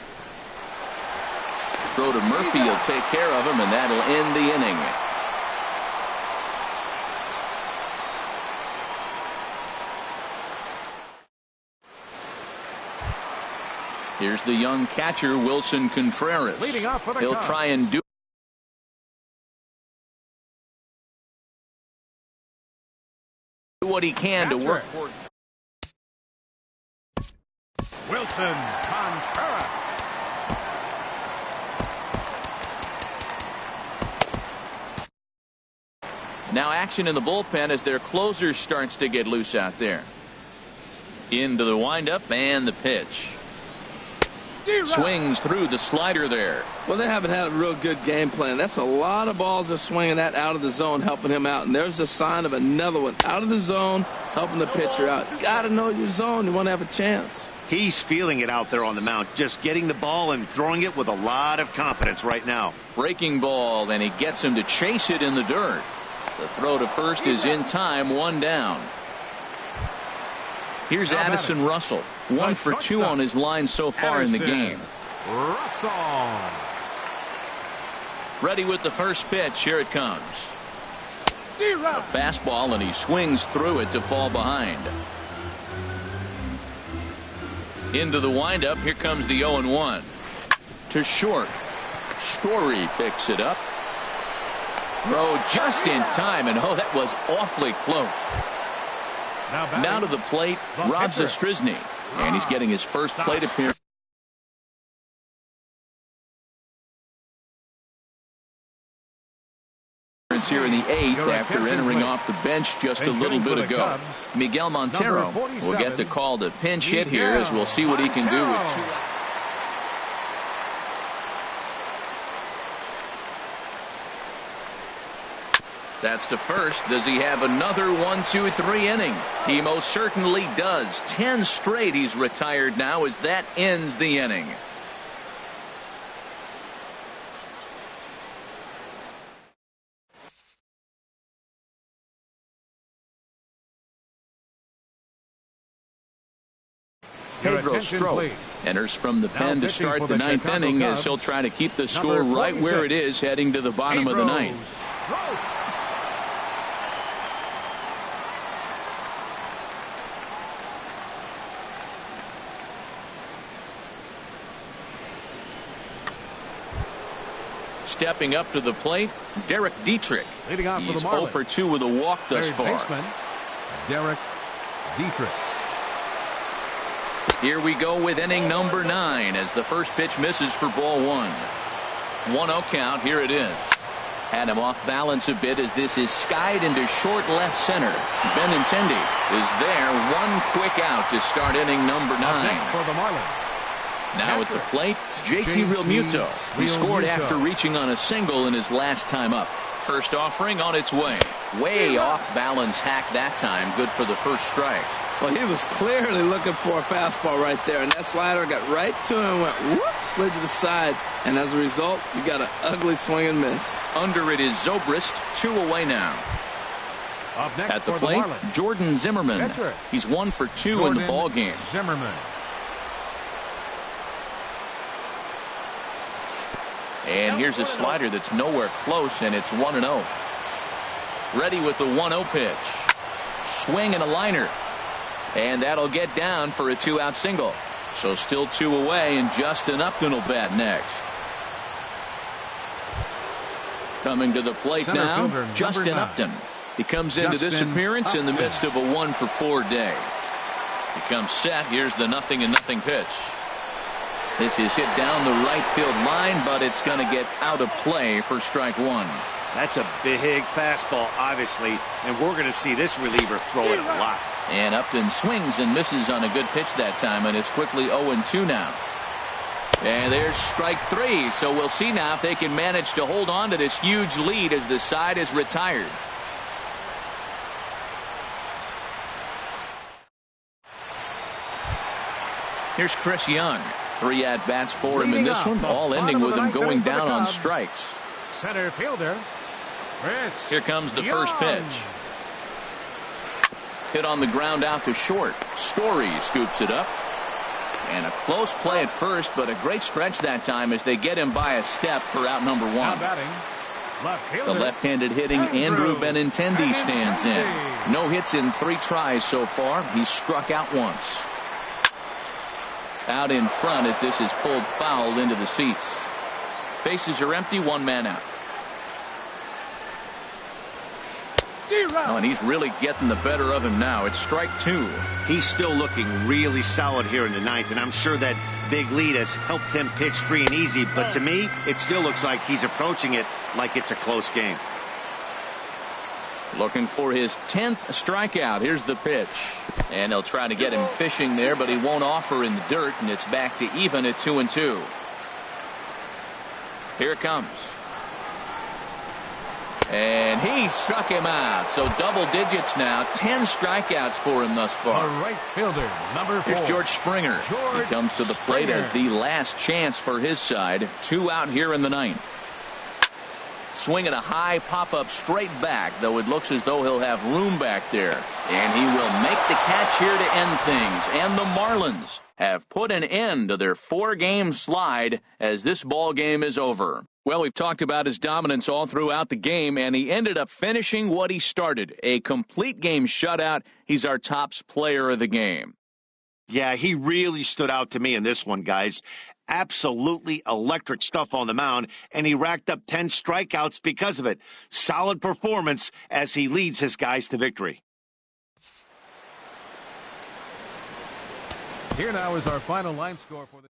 A: Throw to Murphy will take care of him, and that'll end the inning. Here's the young catcher, Wilson Contreras.
B: Leading off for the
A: He'll
B: Cubs.
A: try and do what he can to work for.
B: Wilson Contreras.
A: Now action in the bullpen as their closer starts to get loose out there. Into the windup and the pitch. Swings through the slider there.
C: Well, they haven't had a real good game plan. That's a lot of balls they're swinging at out of the zone, helping him out. And there's the sign of another one out of the zone, helping the pitcher out. You got to know your zone. You want to have a chance.
D: He's feeling it out there on the mound, just getting the ball and throwing it with a lot of confidence right now.
A: Breaking ball, and he gets him to chase it in the dirt. The throw to first is in time, 1 down. Here's Addison Russell. 1 for 2 on his line so far in the game.
B: Russell.
A: Ready with the first pitch. Here it comes. A fastball, and he swings through it to fall behind. Into the windup. Here comes the 0-1. To short. Story picks it up. Throw just in time, and oh, that was awfully close. Now to the plate, Rob Zastryzny, and he's getting his first plate appearance here in the 8th after entering off the bench just a little bit ago. Miguel Montero will get the call to pinch hit here, as we'll see what he can do with 2 outs. That's to first. Does he have another 1-2-3 inning? He most certainly does. 10 straight he's retired now as that ends the inning. Pedro Strop enters from the pen to start the 9th inning as he'll try to keep the score right where it is heading to the bottom of the 9th. Stepping up to the plate, Derek Dietrich.
B: Leading off
A: He's
B: for the
A: 0 for 2 with a walk thus far.
B: Baseman, Derek Dietrich.
A: Here we go with inning number 9 as the first pitch misses for ball 1. 1-0 count. Here it is. Had him off balance a bit as this is skied into short left center. Benintendi is there. 1 quick out to start inning number 9.
B: For the Marlins.
A: Now at the plate, JT Realmuto. He scored after reaching on a single in his last time up. First offering on its way. Way off balance hack that time. Good for the first strike.
C: Well, he was clearly looking for a fastball right there, and that slider got right to him and went whoop, slid to the side, and as a result, you got an ugly swing and miss.
A: Under it is Zobrist, 2 away now.
B: Up next
A: at the
B: for
A: plate,
B: the
A: Jordan Zimmerman. He's 1 for 2 in the ball game.
B: Zimmerman.
A: And here's a slider that's nowhere close, and it's 1-0. Ready with the 1-0 pitch. Swing and a liner. And that'll get down for a 2-out single. So still 2 away, and Justin Upton will bat next. Coming to the plate
B: Center
A: now,
B: fielder,
A: Justin Upton. He comes into this appearance in the midst of a 1 for 4 day. He comes set. Here's the 0-0 pitch. This is hit down the right field line, but it's going to get out of play for strike one.
D: That's a big fastball, obviously, and we're going to see this reliever throw it a lot.
A: And Upton swings and misses on a good pitch that time, and it's quickly 0-2 now. And there's strike three, so we'll see now if they can manage to hold on to this huge lead as the side is retired. Here's Chris Young. 3 at-bats for him in this one, all ending with him going down on strikes.
B: Center fielder, Chris
A: Here comes the
B: Young.
A: first pitch. Hit on the ground out to short. Story scoops it up. And a close play at first, but a great stretch that time as they get him by a step for out number one.
B: Now batting, left fielder,
A: The left-handed hitting Andrew Benintendi stands in. No hits in 3 tries so far. He's struck out once. Out in front as this is pulled foul into the seats. Bases are empty, 1 man out. Oh, and he's really getting the better of him now. It's strike 2.
D: He's still looking really solid here in the 9th, and I'm sure that big lead has helped him pitch free and easy, but to me, it still looks like he's approaching it like it's a close game.
A: Looking for his 10th strikeout. Here's the pitch. And they'll try to get him fishing there, but he won't offer in the dirt, and it's back to even at 2-2. Here it comes. And he struck him out. So double digits now. 10 strikeouts for him thus far.
B: the right fielder, number 4.
A: Here's George Springer. He comes to the plate as the last chance for his side. 2 out here in the 9th. Swinging a high pop-up straight back, though it looks as though he'll have room back there. And he will make the catch here to end things. And the Marlins have put an end to their 4-game slide as this ball game is over. Well, we've talked about his dominance all throughout the game, and he ended up finishing what he started. A complete game shutout. He's our top player of the game.
D: Yeah, he really stood out to me in this one, guys. Absolutely electric stuff on the mound, and he racked up 10 strikeouts because of it. Solid performance as he leads his guys to victory.
B: Here now is our final line score for the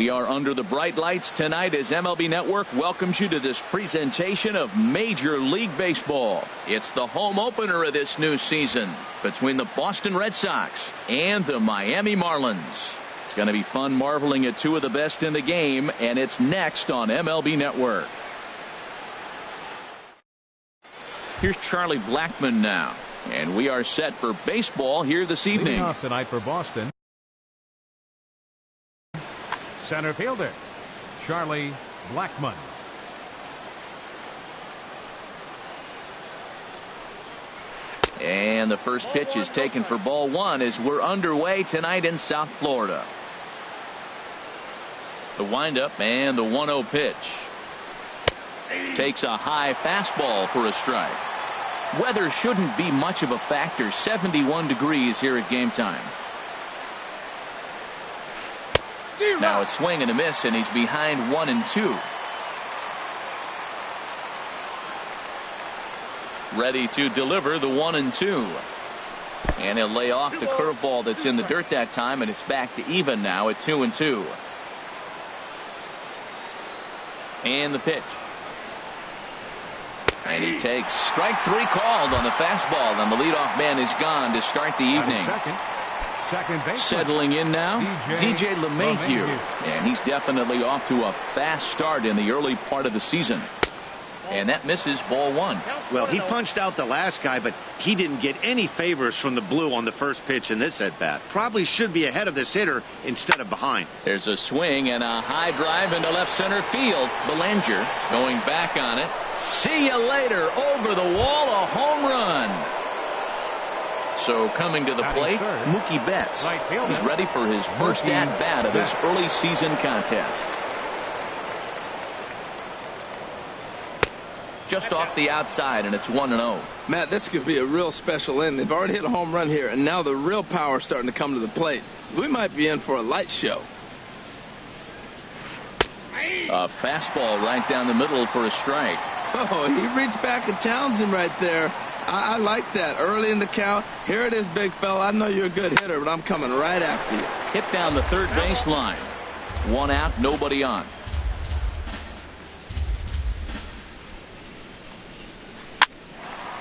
A: We are under the bright lights tonight as MLB Network welcomes you to this presentation of Major League Baseball. It's the home opener of this new season between the Boston Red Sox and the Miami Marlins. It's going to be fun marveling at two of the best in the game, and it's next on MLB Network. Here's Charlie Blackmon now, and we are set for baseball here this evening.
B: Leading off tonight for Boston, center fielder Charlie Blackmon.
A: And the first pitch is taken for ball one as we're underway tonight in South Florida. The windup and the 1-0 pitch. Takes a high fastball for a strike. Weather shouldn't be much of a factor. 71 degrees here at game time. Now it's swing and a miss, and he's behind 1-2. Ready to deliver the 1-2. And he'll lay off the curveball that's in the dirt that time, and it's back to even now at 2-2. And the pitch. And he takes strike three called on the fastball, and the leadoff man is gone to start the evening.
B: Second base.
A: Settling in now, DJ LeMahieu. And he's definitely off to a fast start in the early part of the season. And that misses ball one.
D: Well, he punched out the last guy, but he didn't get any favors from the blue on the first pitch in this at-bat. Probably should be ahead of this hitter instead of behind.
A: There's a swing and a high drive into left center field. Belanger going back on it. See you later. Over the wall, a home run. So coming to the plate, Mookie Betts. He's ready for his first at-bat of this early season contest. Just off the outside, and it's 1-0.
C: Matt, this could be a real special inning. They've already hit a home run here, and now the real power is starting to come to the plate. We might be in for a light show.
A: A fastball right down the middle for a strike.
C: Oh, he reached back and challenged him right there. I like that. Early in the count. Here it is, big fella. I know you're a good hitter, but I'm coming right after you.
A: Hit down the third base line. One out, nobody on.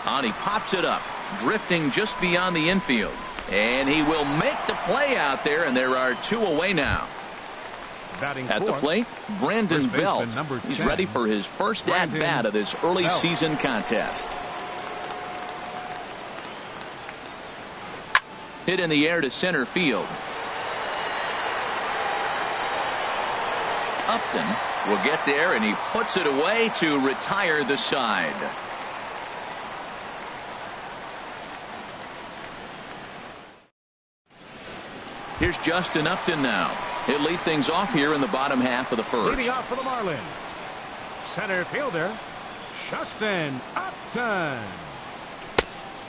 A: And he pops it up, drifting just beyond the infield. And he will make the play out there, and there are two away now. At the plate, Brandon Belt. He's ready for his first at-bat of this early season contest. Hit in the air to center field. Upton will get there, and he puts it away to retire the side. Here's Justin Upton now. He'll lead things off here in the bottom half of the first.
B: Leading off for the Marlins, center fielder Justin Upton.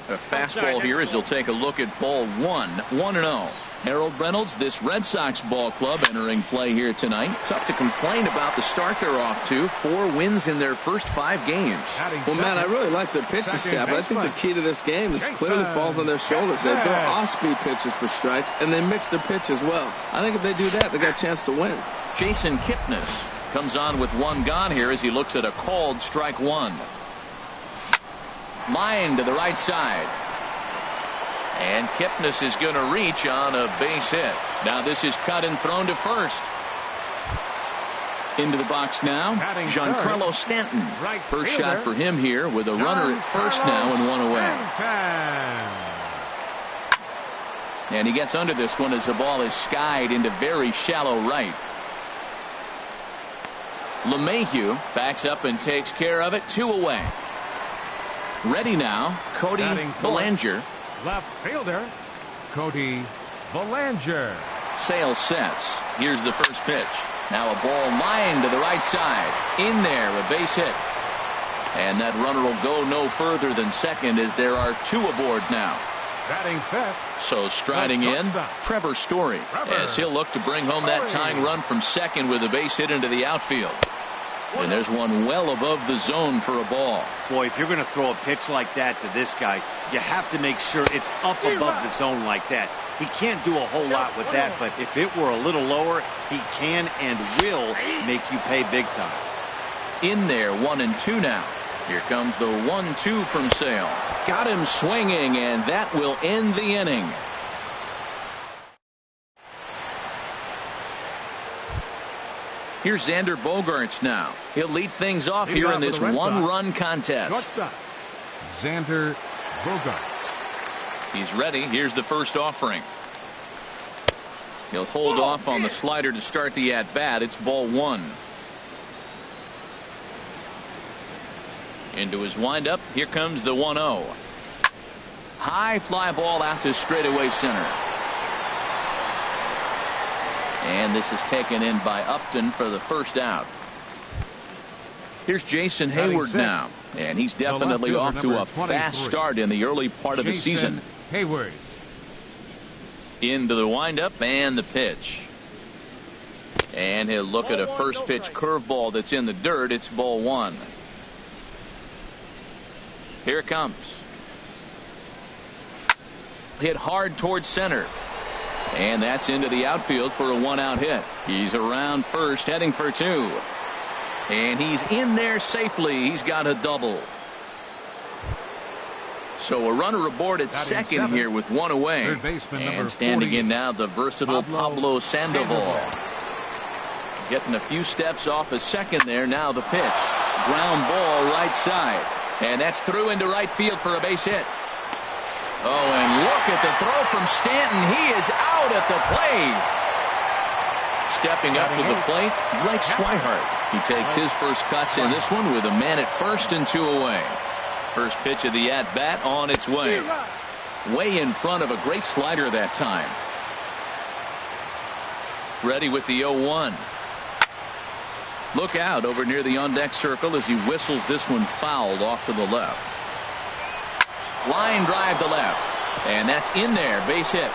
A: A fastball here as he'll take a look at ball one. 1-0. Harold Reynolds, this Red Sox ball club entering play here tonight. Tough to complain about the start they're off to. 4 wins in their first 5 games.
C: Well, Matt, I really like their pitching staff, but I think the key to this game is clearly falls on their shoulders. They throw off-speed pitches for strikes, and they mix their pitch as well. I think if they do that, they got a chance to win.
A: Jason Kipnis comes on with 1 gone here as he looks at a called strike 1. Line to the right side. And Kipnis is going to reach on a base hit. Now this is cut and thrown to first. Into the box now, Giancarlo Stanton. First shot for him here with a runner at first now and 1 away. And he gets under this one as the ball is skied into very shallow right. LeMahieu backs up and takes care of it. 2 away. Ready now, Cody Belanger.
B: Left fielder Cody Belanger.
A: Sale sets. Here's the first pitch. Now a ball lined to the right side. In there, a base hit. And that runner will go no further than second as there are 2 aboard now.
B: Batting fifth.
A: So striding in, Trevor Story, as he'll look to bring home that tying run from second with a base hit into the outfield. And there's one well above the zone for a ball.
D: Boy, if you're going to throw a pitch like that to this guy, you have to make sure it's up above the zone like that. He can't do a whole lot with that, but if it were a little lower, he can and will make you pay big time.
A: In there, 1-2 now. Here comes the 1-2 from Sale. Got him swinging, and that will end the inning. Here's Xander Bogaerts now. He'll lead things off here in this one-run contest.
B: Shortstop, Xander Bogaerts.
A: He's ready. Here's the first offering. He'll hold off on the slider to start the at-bat. It's ball one. Into his windup. Here comes the 1-0. High fly ball out to straightaway center. And this is taken in by Upton for the first out. Here's Jason Hayward now. And he's definitely off to a fast start in the early part of the season.
B: Hayward.
A: Into the windup and the pitch. And he'll look at a first pitch curveball that's in the dirt. It's ball one. Here it comes. Hit hard towards center. And that's into the outfield for a one-out hit. He's around first, heading for two. And he's in there safely. He's got a double. So a runner aboard at second here with one away. And standing in now, the versatile Pablo Sandoval. Getting a few steps off a second there. Now the pitch. Ground ball right side. And that's through into right field for a base hit. Oh, and look at the throw from Stanton. He is out at the plate. Stepping up to the plate, Blake Swihart. He takes his first cuts in this one with a man at first and two away. First pitch of the at-bat on its way. Way in front of a great slider that time. Ready with the 0-1. Look out over near the on-deck circle as he whistles this one fouled off to the left. Line drive to left. And that's in there. Base hit.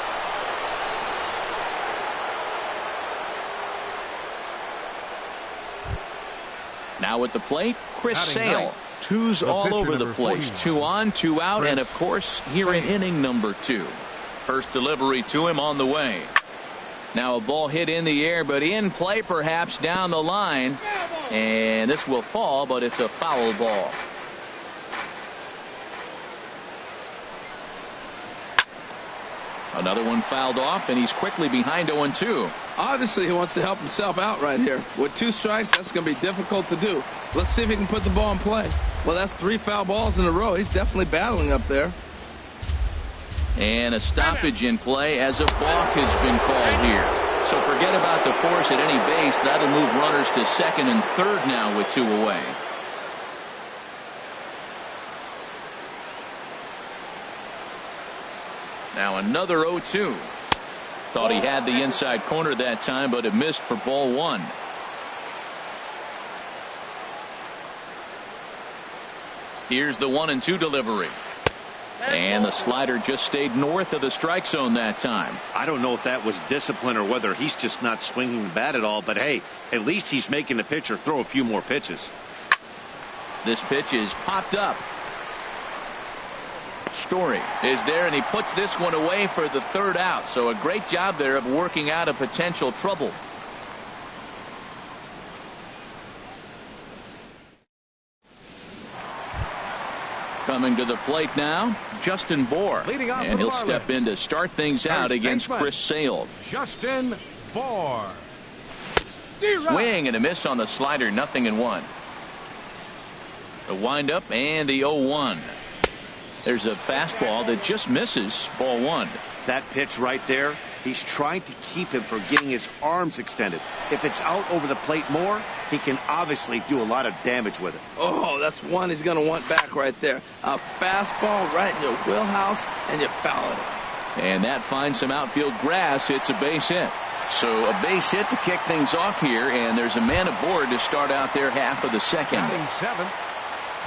A: Now at the plate, Chris Sale. Twos all over the place. 2 on, 2 out, and of course here in inning number 2. First delivery to him on the way. Now a ball hit in the air, but in play perhaps down the line. And this will fall, but it's a foul ball. Another one fouled off, and he's quickly behind 0-2.
C: Obviously, he wants to help himself out right here. With 2 strikes, that's going to be difficult to do. Let's see if he can put the ball in play. Well, that's 3 foul balls in a row. He's definitely battling up there.
A: And a stoppage in play as a balk has been called here. So forget about the force at any base. That'll move runners to second and third now with 2 away. Now another 0-2. Thought he had the inside corner that time, but it missed for ball one. Here's the 1-2 delivery. And the slider just stayed north of the strike zone that time.
D: I don't know if that was discipline or whether he's just not swinging the bat at all, but hey, at least he's making the pitcher throw a few more pitches.
A: This pitch is popped up. Story is there, and he puts this one away for the third out. So a great job there of working out a potential trouble. Coming to the plate now, Justin Bour. And he'll step in to start things out against Chris Sale.
B: Justin Bour.
A: Swing and a miss on the slider, 0-1. The windup and the 0-1. There's a fastball that just misses ball one.
D: That pitch right there, he's trying to keep him from getting his arms extended. If it's out over the plate more, he can obviously do a lot of damage with it.
C: Oh, that's one he's going to want back right there. A fastball right in your wheelhouse, and you foul it.
A: And that finds some outfield grass. It's a base hit. So a base hit to kick things off here, and there's a man aboard to start out their half of the second.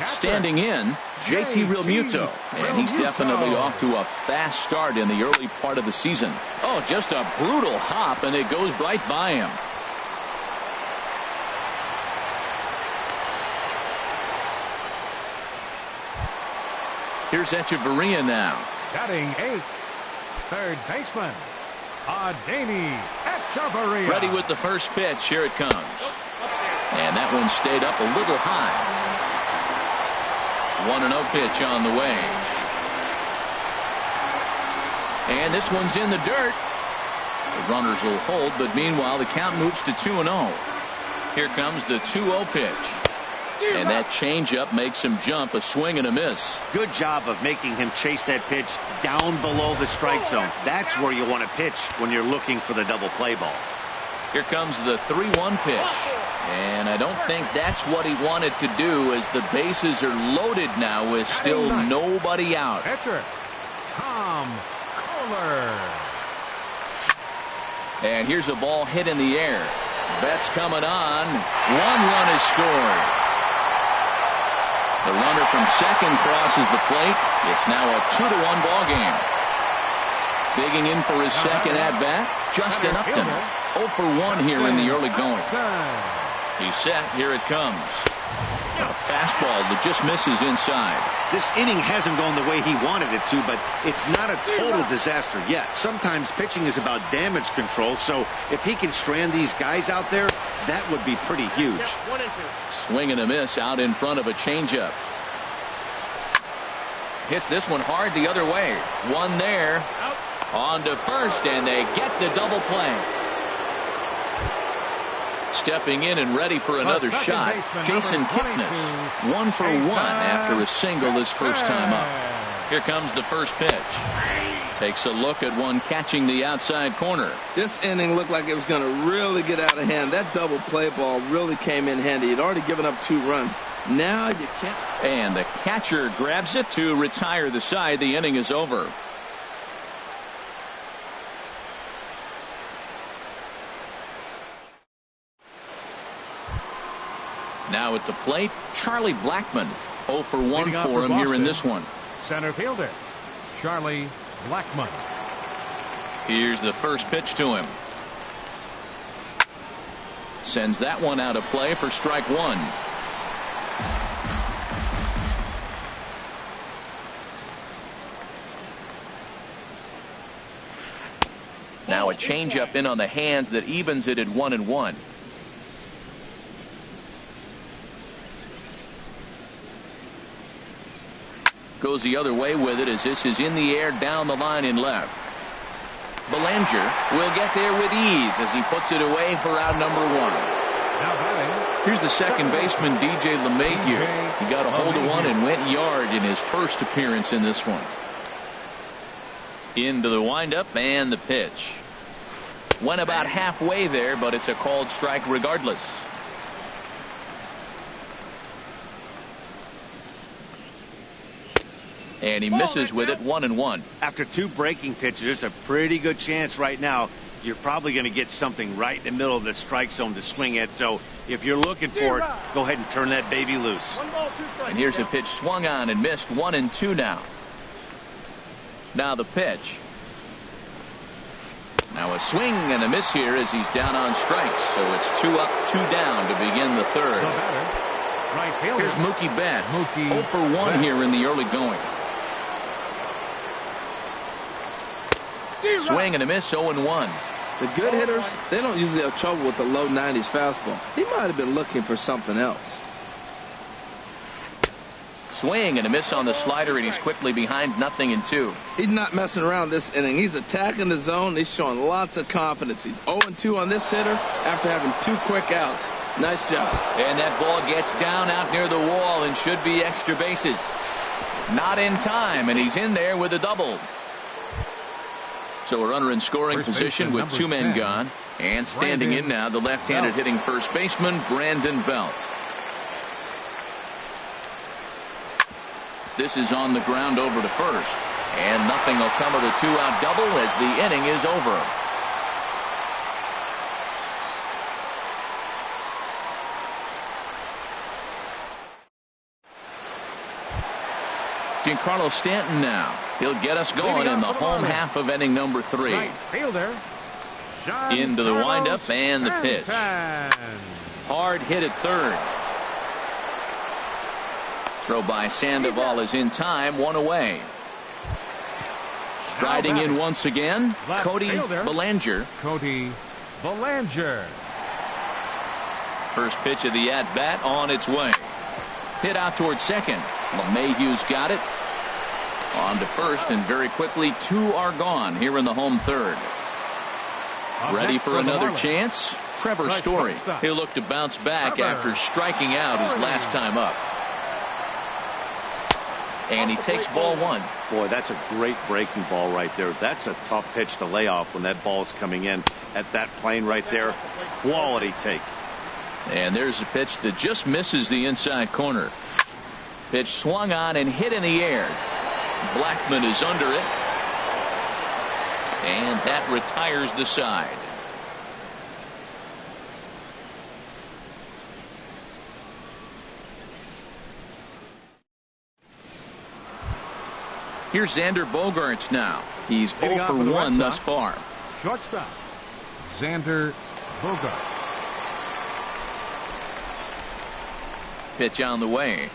A: Standing in, JT Realmuto, and he's definitely off to a fast start in the early part of the season. Oh, just a brutal hop, and it goes right by him. Here's Echeverria now.
B: Batting 8th, third baseman, Adeiny Echeverria.
A: Ready with the first pitch. Here it comes. And that one stayed up a little high. 1-0 pitch on the way. And this one's in the dirt. The runners will hold, but meanwhile the count moves to 2-0. Here comes the 2-0 pitch. And that changeup makes him jump. A swing and a miss.
D: Good job of making him chase that pitch down below the strike zone. That's where you want to pitch when you're looking for the double play ball.
A: Here comes the 3-1 pitch. And I don't think that's what he wanted to do, as the bases are loaded now with still nobody out.
B: Pitcher, Tom Kohler.
A: And here's a ball hit in the air. Betts coming on. 1 run is scored. The runner from second crosses the plate. It's now a 2-1 ball game. Digging in for his second at-bat, Justin Upton. 0 for 1 here in the early going. He's set. Here it comes. A fastball that just misses inside.
D: This inning hasn't gone the way he wanted it to, but it's not a total disaster yet. Sometimes pitching is about damage control, so if he can strand these guys out there, that would be pretty huge.
A: Swing and a miss out in front of a changeup. Hits this one hard the other way. One there. On to first, and they get the double play. Stepping in and ready for another shot, Jason Kipnis. 1 for 1 after a single his first time up. Here comes the first pitch. Takes a look at one catching the outside corner.
C: This inning looked like it was going to really get out of hand. That double play ball really came in handy. He'd already given up 2 runs. Now you can't.
A: And the catcher grabs it to retire the side. The inning is over. Now at the plate, Charlie Blackmon. 0 for 1 for him here in this one.
B: Center fielder, Charlie Blackmon.
A: Here's the first pitch to him. Sends that one out of play for strike 1. Now a changeup in on the hands that evens it at 1-1. Goes the other way with it as this is in the air down the line in left. Belanger will get there with ease as he puts it away for out number 1. Here's the second baseman, DJ LeMahieu. He got a hold of one and went yard in his first appearance in this one. Into the windup and the pitch. Went about halfway there, but it's a called strike regardless. And he misses with it 1-1.
D: After 2 breaking pitches, there's a pretty good chance right now you're probably going to get something right in the middle of the strike zone to swing at. So if you're looking for it, go ahead and turn that baby loose.
A: And here's a pitch swung on and missed. 1-2 now. Now the pitch. Now a swing and a miss here as he's down on strikes. So it's 2 up, 2 down to begin the third. Here's Mookie Betts. 0 for 1 here in the early going. Swing and a miss, 0-1.
C: The good hitters, they don't usually have trouble with the low 90s fastball. He might have been looking for something else.
A: Swing and a miss on the slider, and he's quickly behind 0-2.
C: He's not messing around this inning. He's attacking the zone. He's showing lots of confidence. He's 0-2 on this hitter after having 2 quick outs. Nice job.
A: And that ball gets down out near the wall and should be extra bases. Not in time, and he's in there with a double. So a runner in scoring position with 2 men gone. And standing in now, the left-handed hitting first baseman, Brandon Belt. This is on the ground over to first. And nothing will come of the 2-out double as the inning is over. Giancarlo Stanton now. He'll get us going in the home half of inning number 3. Into the windup and the pitch. Hard hit at third. Throw by Sandoval is in time, 1 away. Striding in once again, Cody Bellinger.
B: Cody Bellinger.
A: First pitch of the at-bat on its way. Hit out towards second. LeMahieu's got it. On to first, and very quickly 2 are gone here in the home third. Ready for another chance? Trevor Story. He'll look to bounce back after striking out his last time up. And he takes ball 1.
D: Boy, that's a great breaking ball right there. That's a tough pitch to lay off when that ball is coming in at that plane right there. Quality take.
A: And there's a pitch that just misses the inside corner. Pitch swung on and hit in the air. Blackman is under it. And that retires the side. Here's Xander Bogaerts now. He's 0 for 1 thus far.
B: Shortstop, Xander Bogaerts.
A: Pitch on the way.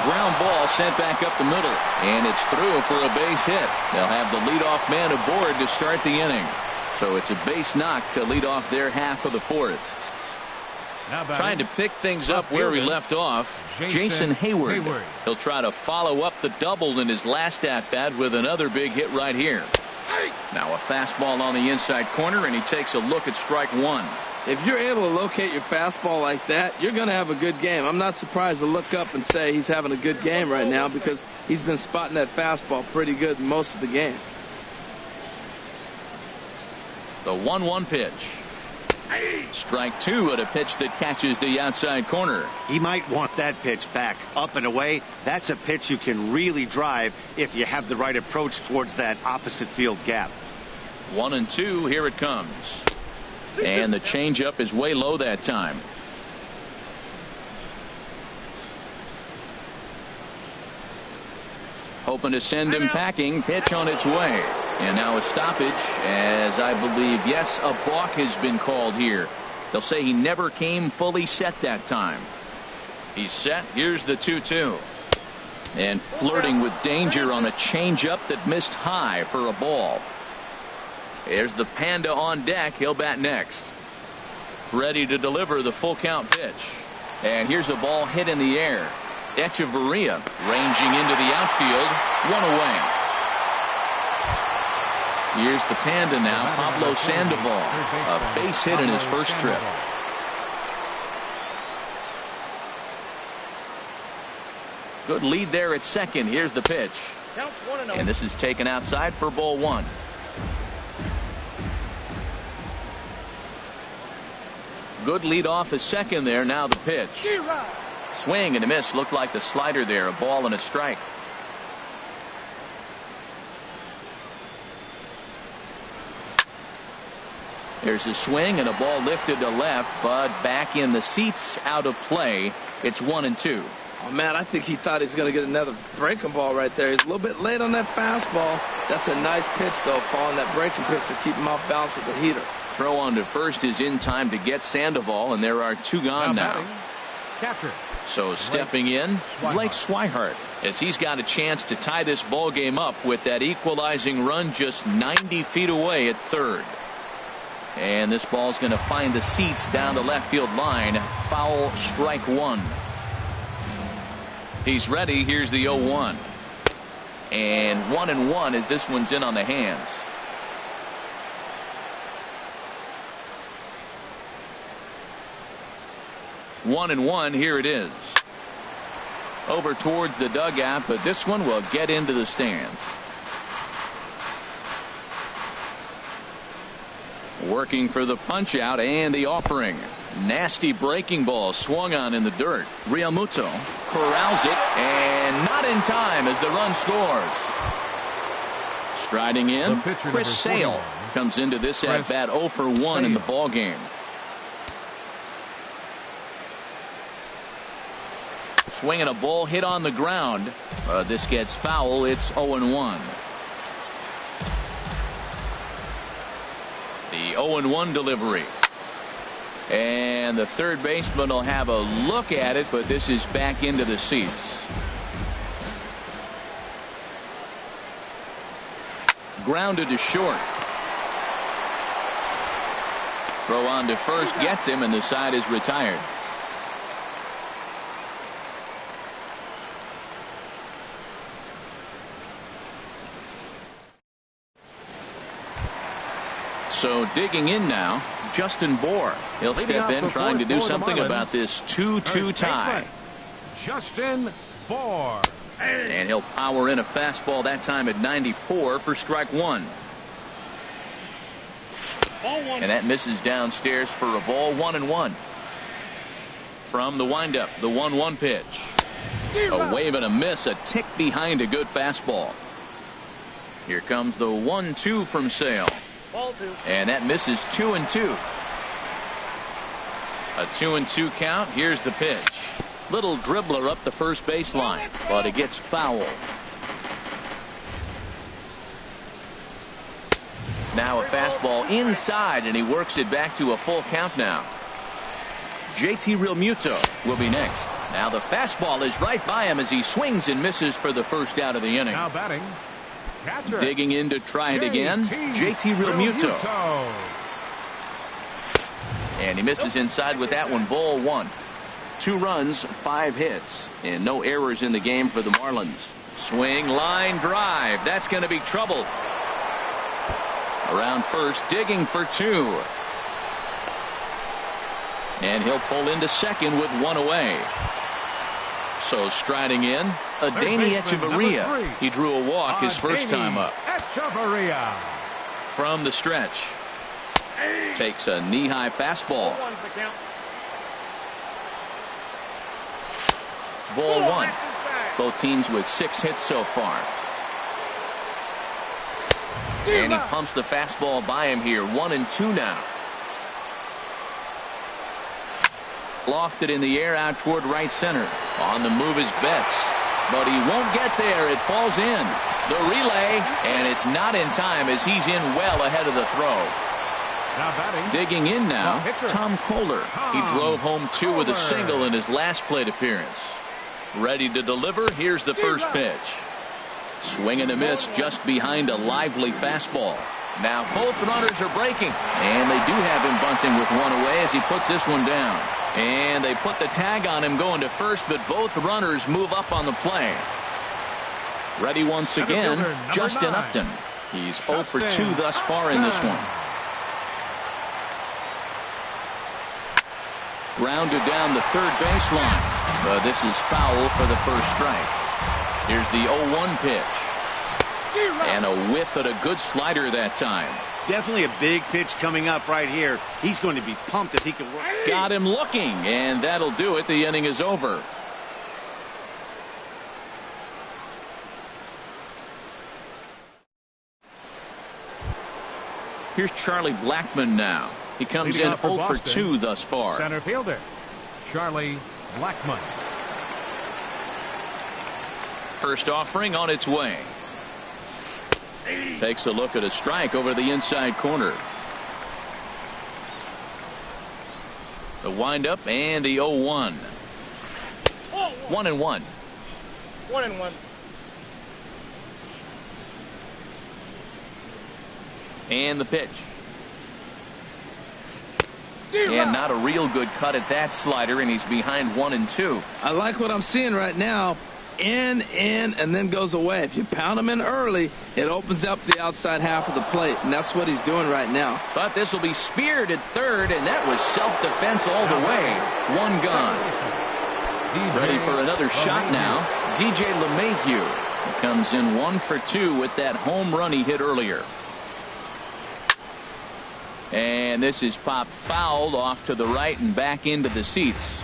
A: Ground ball sent back up the middle, and it's through for a base hit. They'll have the leadoff man aboard to start the inning. So it's a base knock to lead off their half of the fourth. Trying to pick things up where he left off, Jason Hayward. He'll try to follow up the double in his last at-bat with another big hit right here. Now a fastball on the inside corner, and he takes a look at strike 1.
C: If you're able to locate your fastball like that, you're going to have a good game. I'm not surprised to look up and say he's having a good game right now because he's been spotting that fastball pretty good most of the game.
A: The 1-1 pitch. Strike 2 at a pitch that catches the outside corner.
D: He might want that pitch back up and away. That's a pitch you can really drive if you have the right approach towards that opposite field gap.
A: 1-2. Here it comes. And the changeup is way low that time. Hoping to send him packing. Pitch on its way. And now a stoppage, as I believe, yes, a balk has been called here. They'll say he never came fully set that time. He's set. Here's the 2-2. And flirting with danger on a changeup that missed high for a ball. There's the Panda on deck. He'll bat next. Ready to deliver the full count pitch. And here's a ball hit in the air. Echeverria ranging into the outfield. 1 away. Here's the Panda now, Pablo Sandoval. A base hit in his first trip. Good lead there at second. Here's the pitch. And this is taken outside for ball 1. Good lead off at second there. Now the pitch. Swing and a miss. Looked like the slider there. A ball and a strike. There's a swing and a ball lifted to left, but back in the seats, out of play. It's 1-2.
C: Oh, man, I think he thought he was going to get another breaking ball right there. He's a little bit late on that fastball. That's a nice pitch, though, following that breaking pitch to keep him off balance with the heater.
A: Throw on to first is in time to get Sandoval, and there are 2 gone now. So stepping in, Blake Swihart, as he's got a chance to tie this ball game up with that equalizing run just 90 feet away at third. And this ball's going to find the seats down the left field line. Foul, strike 1. He's ready. Here's the 0-1. And 1-1 as this one's in on the hands. 1-1. Here it is. Over towards the dugout, but this one will get into the stands. Working for the punch out and the offering. Nasty breaking ball swung on in the dirt. Realmuto corrals it, and not in time as the run scores. Striding in, Chris Sale comes into this at bat 0 for 1 in the ball game. Swinging a ball hit on the ground. This gets foul. It's 0-1. The 0-1 delivery. And the third baseman will have a look at it, but this is back into the seats. Grounded to short. Throw on to first gets him, and the side is retired. So digging in now, Justin Bohr. He'll step in trying to do something about this 2-2 tie.
B: Justin Bohr.
A: And he'll power in a fastball that time at 94 for strike one. And that misses downstairs for a ball. 1-1. From the windup, the 1-1 pitch. A wave and a miss, a tick behind a good fastball. Here comes the 1-2 from Sale. And that misses 2-2. A 2-2 count. Here's the pitch. Little dribbler up the first baseline, but it gets foul. Now a fastball inside, and he works it back to a full count now. JT Realmuto will be next. Now the fastball is right by him as he swings and misses for the first out of the inning.
B: Now batting, catcher.
A: Digging in to try it again, JT Realmuto. And he misses inside with that one. Ball one. 2 runs, 5 hits, and no errors in the game for the Marlins. Swing, line drive. That's going to be trouble. Around first, digging for 2. And he'll pull into second with 1 away. So striding in, Adeiny Echeverria. He drew a walk his first time up.
B: Echeverria.
A: From the stretch. Takes a knee-high fastball. Ball one. Both teams with 6 hits so far. And he pumps the fastball by him here. 1-2 now. Lofted in the air out toward right center. On the move is Betts, but he won't get there. It falls in. The relay, and it's not in time as he's in well ahead of the throw.
B: Now batting.
A: Digging in now, Tom Kohler. He drove home 2 with a single in his last plate appearance. Ready to deliver. Here's the first pitch. Swing and a miss just behind a lively fastball. Now both runners are breaking, and they do have him bunting with 1 away as he puts this one down. And they put the tag on him going to first, but both runners move up on the play. Ready once again, Justin Upton. He's 0 for 2 thus far in this one. Grounded down the third baseline. But this is foul for the first strike. Here's the 0-1 pitch. And a whiff at a good slider that time.
D: Definitely a big pitch coming up right here. He's going to be pumped if he can work.
A: Got him looking, and that'll do it. The inning is over. Here's Charlie Blackmon now. He comes in 0 for 2 thus far.
B: Center fielder, Charlie Blackmon.
A: First offering on its way. Takes a look at a strike over the inside corner. The windup and the 0-1. 1-1.
F: 1-1.
A: And the pitch. And not a real good cut at that slider, and he's behind 1-2.
C: I like what I'm seeing right now. In, and then goes away. If you pound him in early, it opens up the outside half of the plate, and that's what he's doing right now.
A: But this will be speared at third, and that was self-defense all the way. 1 gone. Ready for another shot now. DJ LeMahieu. He comes in 1 for 2 with that home run he hit earlier. And this is popped fouled off to the right and back into the seats.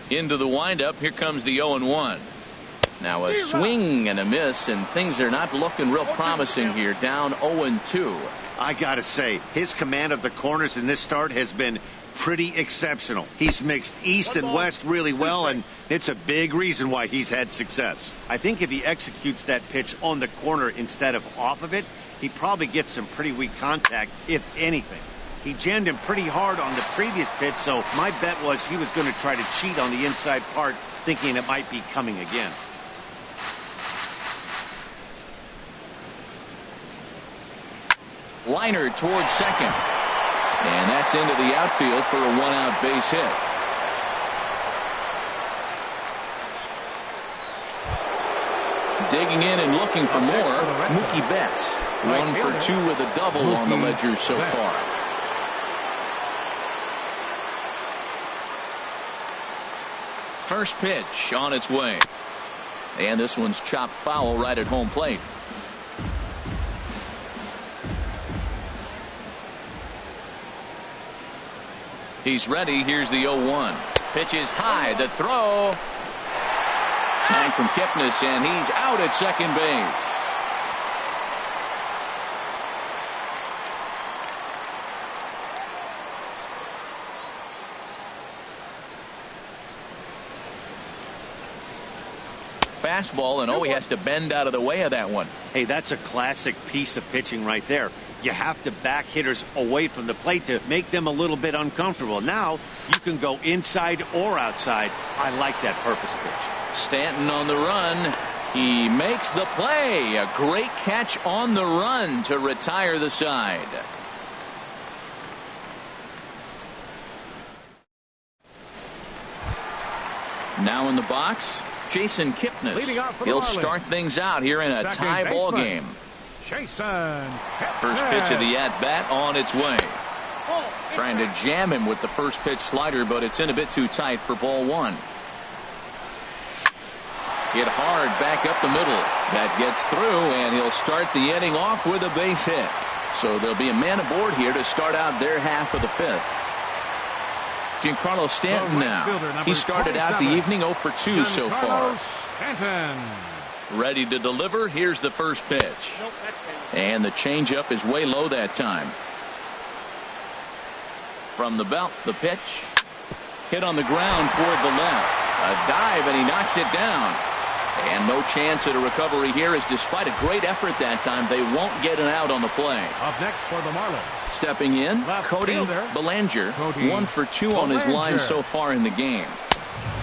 A: Into the windup. Here comes the 0-1. Now a swing and a miss, and things are not looking real promising here. Down 0-2.
D: I gotta say, his command of the corners in this start has been pretty exceptional. He's mixed east and west really well, and it's a big reason why he's had success. I think if he executes that pitch on the corner instead of off of it, he probably gets some pretty weak contact, if anything. He jammed him pretty hard on the previous pitch, so my bet was he was going to try to cheat on the inside part, thinking it might be coming again.
A: Liner towards second. And that's into the outfield for a one-out base hit. Digging in and looking for more, Mookie Betts. 1 for 2 with a double on the ledger so far. First pitch on its way. And this one's chopped foul right at home plate. He's ready. Here's the 0-1. Pitch is high. The throw. Time from Kipnis, and he's out at second base. Fastball, and he has to bend out of the way of that one.
D: Hey, that's a classic piece of pitching right there. You have to back hitters away from the plate to make them a little bit uncomfortable. Now you can go inside or outside. I like that purpose pitch.
A: Stanton on the run. He makes the play. A great catch on the run to retire the side. Now in the box, Jason Kipnis. He'll start things out here in a tie ball game. First pitch of the at-bat on its way. Trying to jam him with the first pitch slider, but it's in a bit too tight for ball one. Hit hard back up the middle. That gets through, and he'll start the inning off with a base hit. So there'll be a man aboard here to start out their half of the fifth. Giancarlo Stanton now. He started out the evening 0 for 2 so far. Ready to deliver. Here's the first pitch. And the changeup is way low that time. From the belt, the pitch. Hit on the ground toward the left. A dive, and he knocks it down. And no chance at a recovery here, as despite a great effort that time, they won't get an out on the play.
B: Up next for the Marlins.
A: Stepping in, Cody Bellinger. 1 for 2 on his line so far in the game.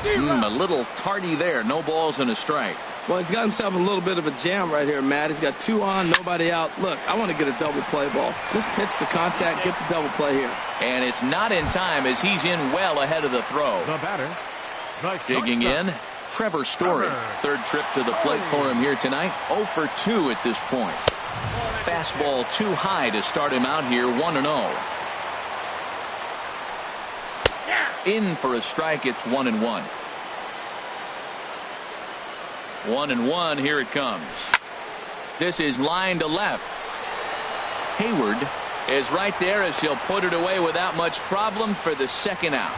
A: A little tardy there. No balls and a strike.
C: Well, he's got himself a little bit of a jam right here, Matt. He's got 2 on, nobody out. Look, I want to get a double play ball. Just pitch the contact, get the double play here.
A: And it's not in time, as he's in well ahead of the throw.
B: The batter.
A: Digging in, Trevor Story. Third trip to the plate for him here tonight. 0 for 2 at this point. Fastball too high to start him out here, 1-0. In for a strike. It's 1-1. 1-1. Here it comes. This is line to left. Hayward is right there, as he'll put it away without much problem for the second out.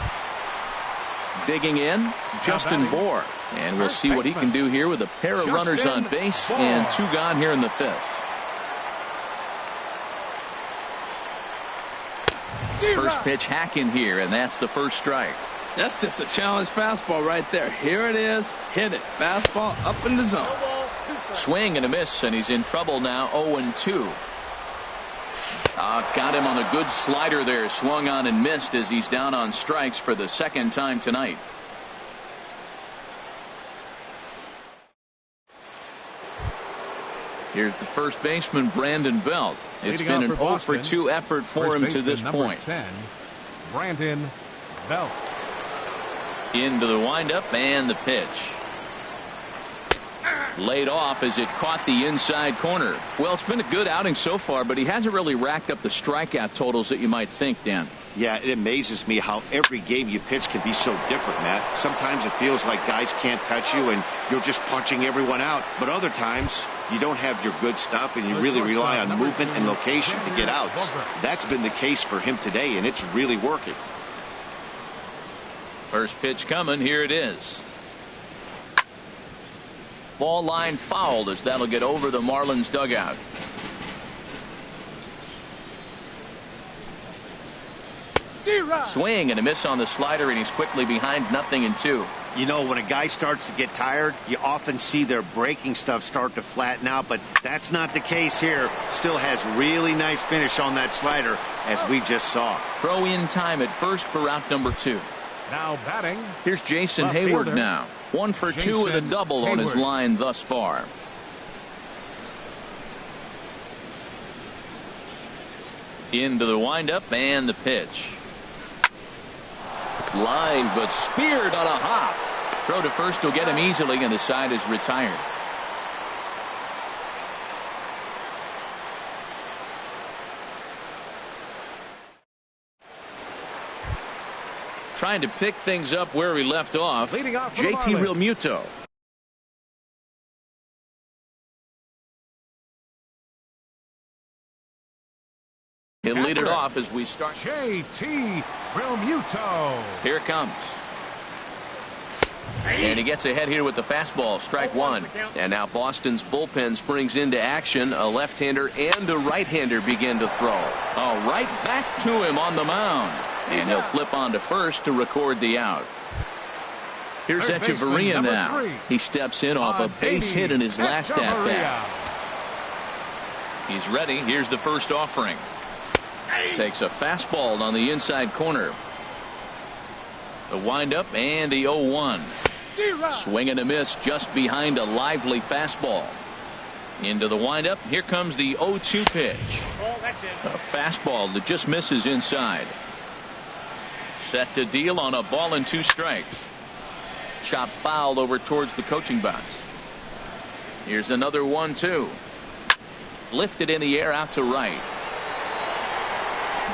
A: Digging in, Justin Bohr. And we'll see what he can do here with a pair of runners on base and 2 gone here in the fifth. First pitch hacking here, and that's the first strike.
C: That's just a challenge fastball right there. Here it is. Hit it. Fastball up in the zone.
A: Swing and a miss, and he's in trouble now. 0-2. Got him on a good slider there. Swung on and missed, as he's down on strikes for the second time tonight. Here's the first baseman, Brandon Belt. It's been an 0 for 2 effort for him to this point.
B: 10, Brandon Belt.
A: Into the windup and the pitch. Laid off as it caught the inside corner. Well, it's been a good outing so far, but he hasn't really racked up the strikeout totals that you might think, Dan.
D: Yeah, it amazes me how every game you pitch can be so different, Matt. Sometimes it feels like guys can't touch you and you're just punching everyone out. But other times you don't have your good stuff and you really rely on movement and location to get outs. That's been the case for him today, and it's really working.
A: First pitch coming. Here it is. Ball line fouled, as that'll get over the Marlins dugout. Swing and a miss on the slider, and he's quickly behind 0-2.
D: You know, when a guy starts to get tired, you often see their breaking stuff start to flatten out, but that's not the case here. Still has really nice finish on that slider, as we just saw.
A: Throw in time at first for out number 2.
B: Now batting.
A: Here's Jason
B: left
A: Hayward
B: fielder.
A: now. 1 for 2 with a double on his
B: Hayward.
A: line thus far. Into the windup and the pitch. Line, but speared on a hop. Throw to first will get him easily, and the side is retired. Trying to pick things up where we left off.
B: Leading off for the
A: JT
B: Marlins.
A: Realmuto. He'll lead it off as we start.
B: JT Realmuto.
A: Here it comes. And he gets ahead here with the fastball. Strike 1. And now Boston's bullpen springs into action. A left-hander and a right-hander begin to throw. Oh, right back to him on the mound. And he'll flip on to first to record the out. Here's
B: Third baseman,
A: Echeverria
B: number
A: now.
B: 3.
A: He steps in off a base hit in his last at-bat. He's ready. Here's the first offering. Takes a fastball on the inside corner. The windup and the 0-1. Swing and a miss just behind a lively fastball. Into the windup. Here comes the 0-2 pitch. A fastball that just misses inside. Set to deal on a ball and 2 strikes. Chop fouled over towards the coaching box. Here's another 1-2. Lifted in the air out to right.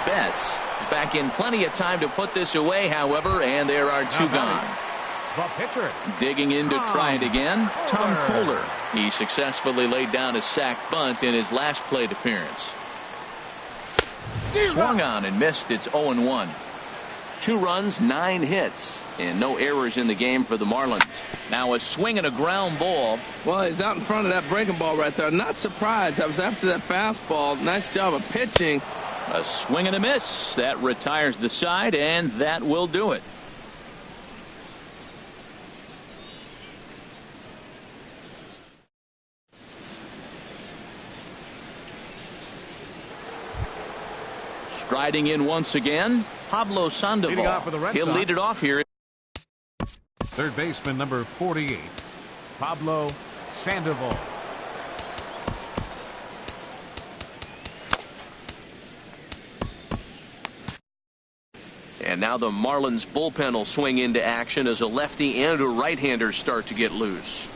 A: Betts is back in plenty of time to put this away, however, and there are 2 gone.
B: The pitcher.
A: Digging in to try it again, Tom Kohler. He successfully laid down a sac bunt in his last plate appearance. Swung on and missed. It's 0-1. 2 runs, 9 hits, and no errors in the game for the Marlins. Now a swing and a ground ball.
C: Well, he's out in front of that breaking ball right there. Not surprised. I was after that fastball. Nice job of pitching.
A: A swing and a miss. That retires the side, and that will do it. Striding in once again, Pablo
B: Leading off for the
A: Sandoval.
B: Red
A: He'll
B: Sox.
A: lead it off here.
B: Third baseman number 48. Pablo Sandoval.
A: And now the Marlins bullpen will swing into action as a lefty and a right-hander start to get loose.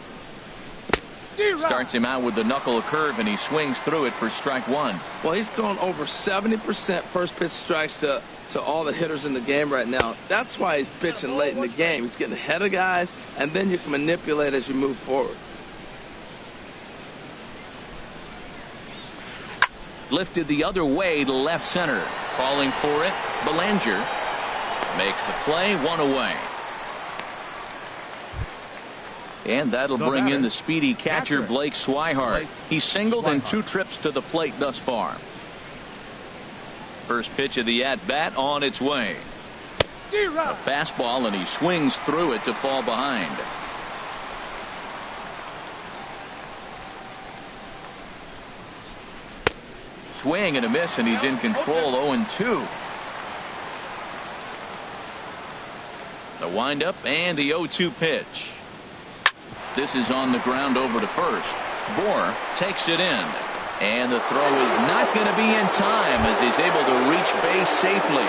A: Starts him out with the knuckle curve, and he swings through it for strike 1.
C: Well, he's thrown over 70% first pitch strikes to all the hitters in the game right now. That's why he's pitching late in the game. He's getting ahead of guys, and then you can manipulate as you move forward.
A: Lifted the other way to left center. Calling for it, Belanger makes the play, 1 away. And that'll bring in the speedy catcher, Blake Swihart. He's singled in 2 trips to the plate thus far. First pitch of the at-bat on its way. A fastball, and he swings through it to fall behind. Swing and a miss, and he's in control, 0-2. The windup and the 0-2 pitch. This is on the ground over to first. Bohr takes it in. And the throw is not going to be in time as he's able to reach base safely.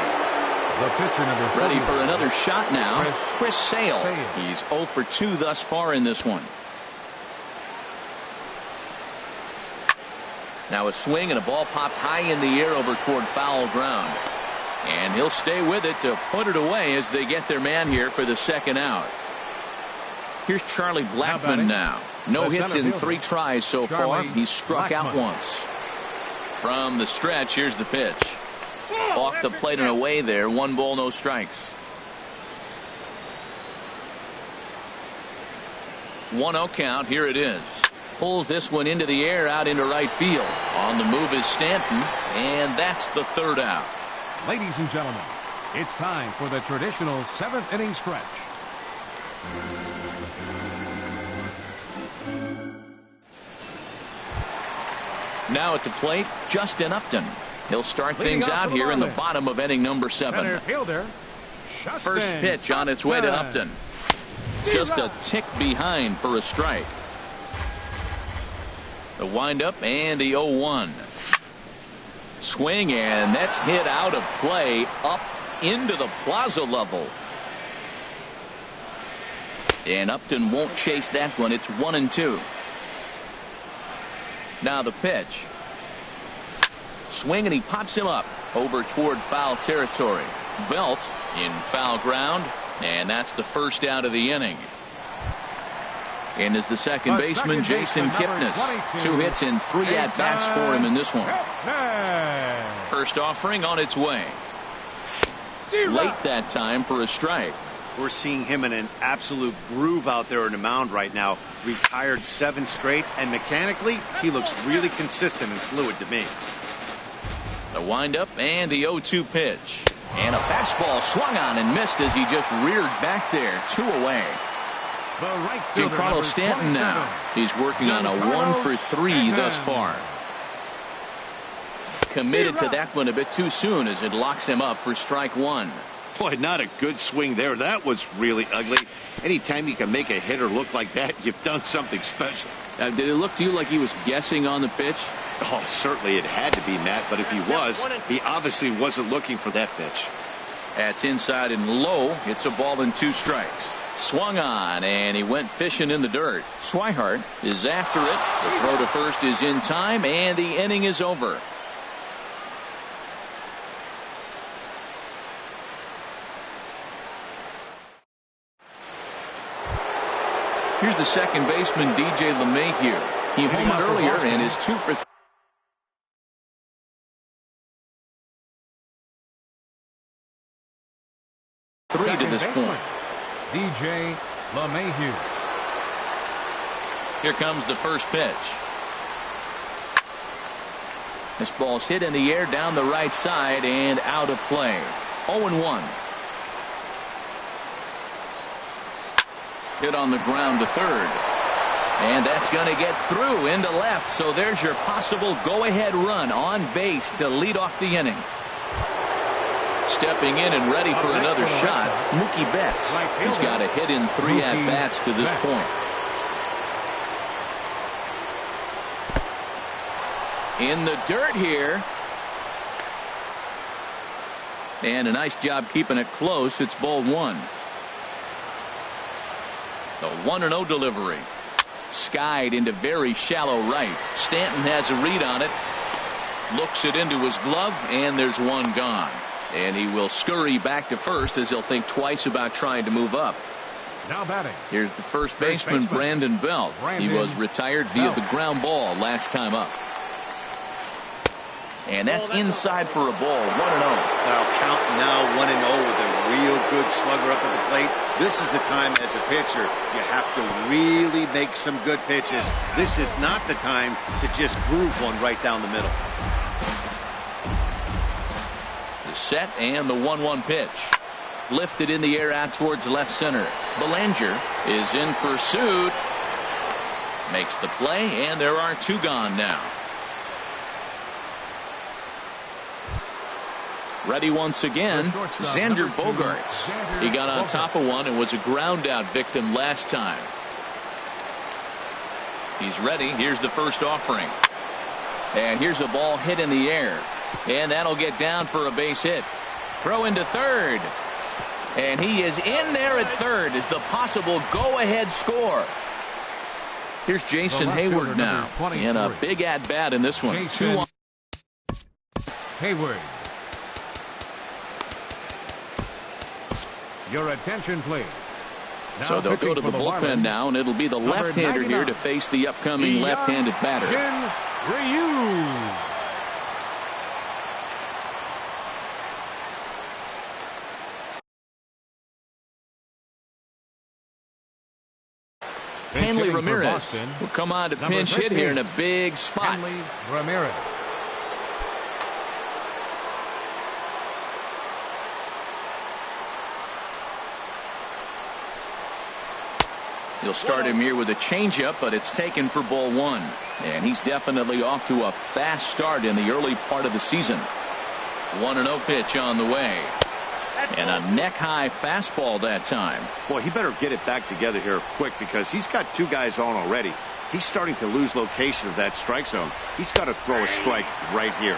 B: The pitcher number 40.
A: Ready for another shot now. Chris Sale.
B: Sale.
A: He's 0 for 2 thus far in this one. Now a swing and a ball popped high in the air over toward foul ground. And he'll stay with it to put it away as they get their man here for the second out. Here's Charlie Blackmon now. No hits in 3 tries so far. He's struck out once. From the stretch, here's the pitch. Off the plate and away there. 1 ball, no strikes. 1-0 count. Here it is. Pulls this one into the air out into right field. On the move is Stanton, and that's the 3rd out.
B: Ladies and gentlemen, It's time for the traditional 7th inning stretch.
A: Now at the plate, Justin Upton. He'll start things out here in the bottom of inning number 7.
B: Center fielder, Justin
A: First pitch on its way to Upton. Just a tick behind for a strike. The windup and the 0-1. Swing, and that's hit out of play up into the plaza level. And Upton won't chase that one. It's 1-2. Now the pitch. Swing, and he pops him up over toward foul territory. Belt in foul ground, and that's the first out of the inning. And is the second baseman, Jason Kipnis. 2 hits and 3 at-bats for him in this one. First offering on its way. Late that time for a strike.
D: We're seeing him in an absolute groove out there on the mound right now. Retired 7 straight, and mechanically, he looks really consistent and fluid to me.
A: The windup and the 0-2 pitch. And a fastball swung on and missed as he just reared back there. 2 away. Giancarlo Stanton now. He's working on a 1-for-3 thus far. Committed to that one a bit too soon as it locks him up for strike 1.
D: Boy, not a good swing there. That was really ugly. Anytime you can make a hitter look like that, you've done something special.
A: Did it look to you like he was guessing on the pitch?
D: Oh, certainly it had to be, Matt, but if he was, he obviously wasn't looking for that pitch.
A: That's inside and low. It's a ball and 2 strikes. Swung on, and he went fishing in the dirt. Swihart is after it. The throw to first is in time, and the inning is over. Here's the second baseman, DJ LeMahieu. He homered earlier and is 2 for 3 to this point.
B: DJ LeMahieu.
A: Here comes the first pitch. This ball's hit in the air down the right side and out of play. 0-1. Hit on the ground to third. And that's going to get through into left. So there's your possible go-ahead run on base to lead off the inning. Stepping in and ready for another shot, Mookie Betts. He's got a hit in 3 at-bats to this point. In the dirt here. And a nice job keeping it close. It's ball 1. The 1-0 delivery. Skied into very shallow right. Stanton has a read on it. Looks it into his glove, and there's one gone. And he will scurry back to first as he'll think twice about trying to move up.
B: Now batting.
A: Here's the first baseman, Brandon Belt. He was retired via the ground ball last time up. And that's inside for a ball. 1-0.
D: Now count now 1-0 with a real good slugger up at the plate. This is the time as a pitcher you have to really make some good pitches. This is not the time to just groove one right down the middle.
A: The set and the 1-1 pitch. Lifted in the air out towards left center. Belanger is in pursuit. Makes the play, and there are 2 gone now. Ready once again, Xander Bogaerts. He got on top of one and was a ground out victim last time. He's ready. Here's the first offering. And here's a ball hit in the air. And that'll get down for a base hit. Throw into third. And he is in there at third as the possible go-ahead score. Here's Jason Hayward now. And a big at-bat in this one. 2-1.
B: Hayward. Your attention, please.
A: So they'll go to the bullpen now, and it'll be the left-hander here to face the upcoming left-handed batter. Hanley Ramirez will come on to pinch hit here in a big spot.
B: Hanley Ramirez.
A: You'll start him here with a changeup, but it's taken for ball one. And he's definitely off to a fast start in the early part of the season. 1-0 pitch on the way. And a neck-high fastball that time.
D: Boy, he better get it back together here quick because he's got two guys on already. He's starting to lose location of that strike zone. He's got to throw a strike right here.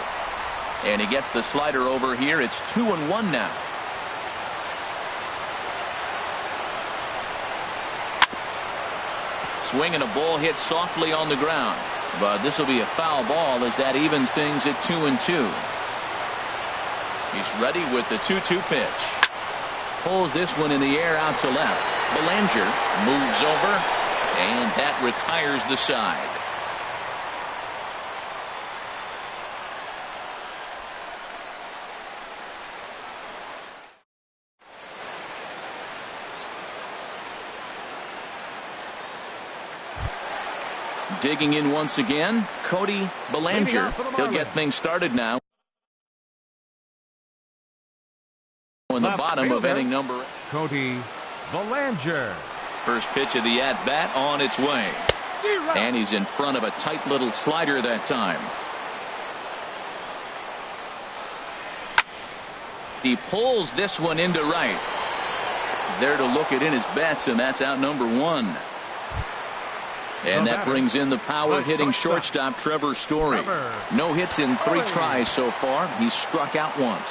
A: And he gets the slider over here. It's 2-1 now. Swing and a ball hit softly on the ground. But this will be a foul ball as that evens things at 2-2. He's ready with the 2-2 pitch. Pulls this one in the air out to left. Belanger moves over, and that retires the side. Digging in once again, Cody Belanger. He'll get things started now. In the bottom of inning number.
B: Cody Belanger.
A: First pitch of the at-bat on its way. And he's in front of a tight little slider that time. He pulls this one into right. There to look it in his bets, and that's out number one. And that brings in the power-hitting shortstop Trevor Story. No hits in 3 tries so far. He's struck out once.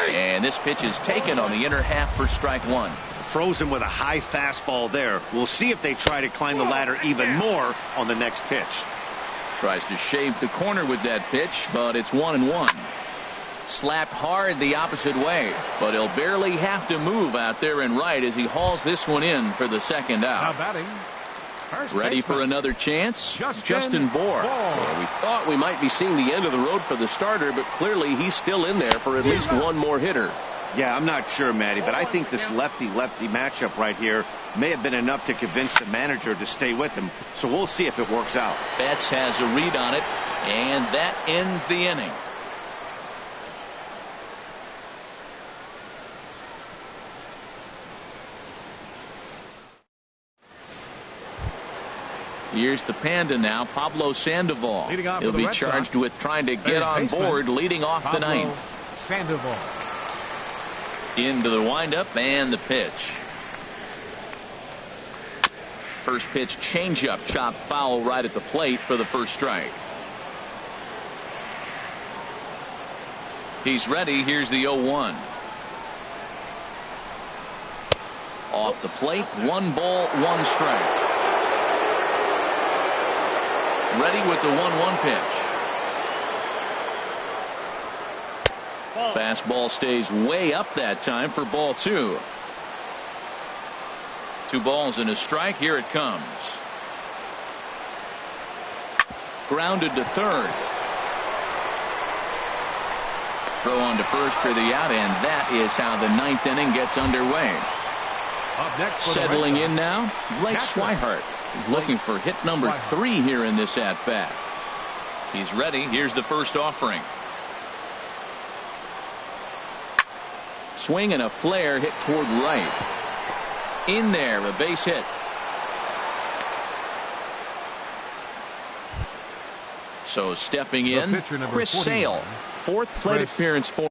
A: And this pitch is taken on the inner half for strike one.
D: Frozen with a high fastball there. We'll see if they try to climb the ladder even more on the next pitch.
A: Tries to shave the corner with that pitch, but it's 1-1. Slapped hard the opposite way, but he'll barely have to move out there in right as he hauls this one in for the second out.
B: Now batting,
A: ready for another chance? Justin Bohr.
E: Yeah, we thought we might be seeing the end of the road for the starter, but clearly he's still in there for at least one more hitter.
D: Yeah, I'm not sure, Matty, but I think this lefty-lefty matchup right here may have been enough to convince the manager to stay with him. So we'll see if it works out.
A: Betts has a read on it, and that ends the inning. Here's the Panda now, Pablo Sandoval. He'll be charged with trying to get on board leading off the ninth.
B: Sandoval.
A: Into the windup and the pitch. First pitch changeup, chopped foul right at the plate for the first strike. He's ready. Here's the 0-1. Off the plate, 1 ball, 1 strike. Ready with the 1-1 pitch. Fastball stays way up that time for ball 2. 2 balls and a strike. Here it comes. Grounded to third. Throw on to first for the out, and that is how the 9th inning gets underway. Settling in now, Blake Swihart is looking for hit number 3 here in this at-bat. He's ready. Here's the first offering. Swing and a flare hit toward right. In there, a base hit. So stepping in, Chris Sale, 4th plate appearance for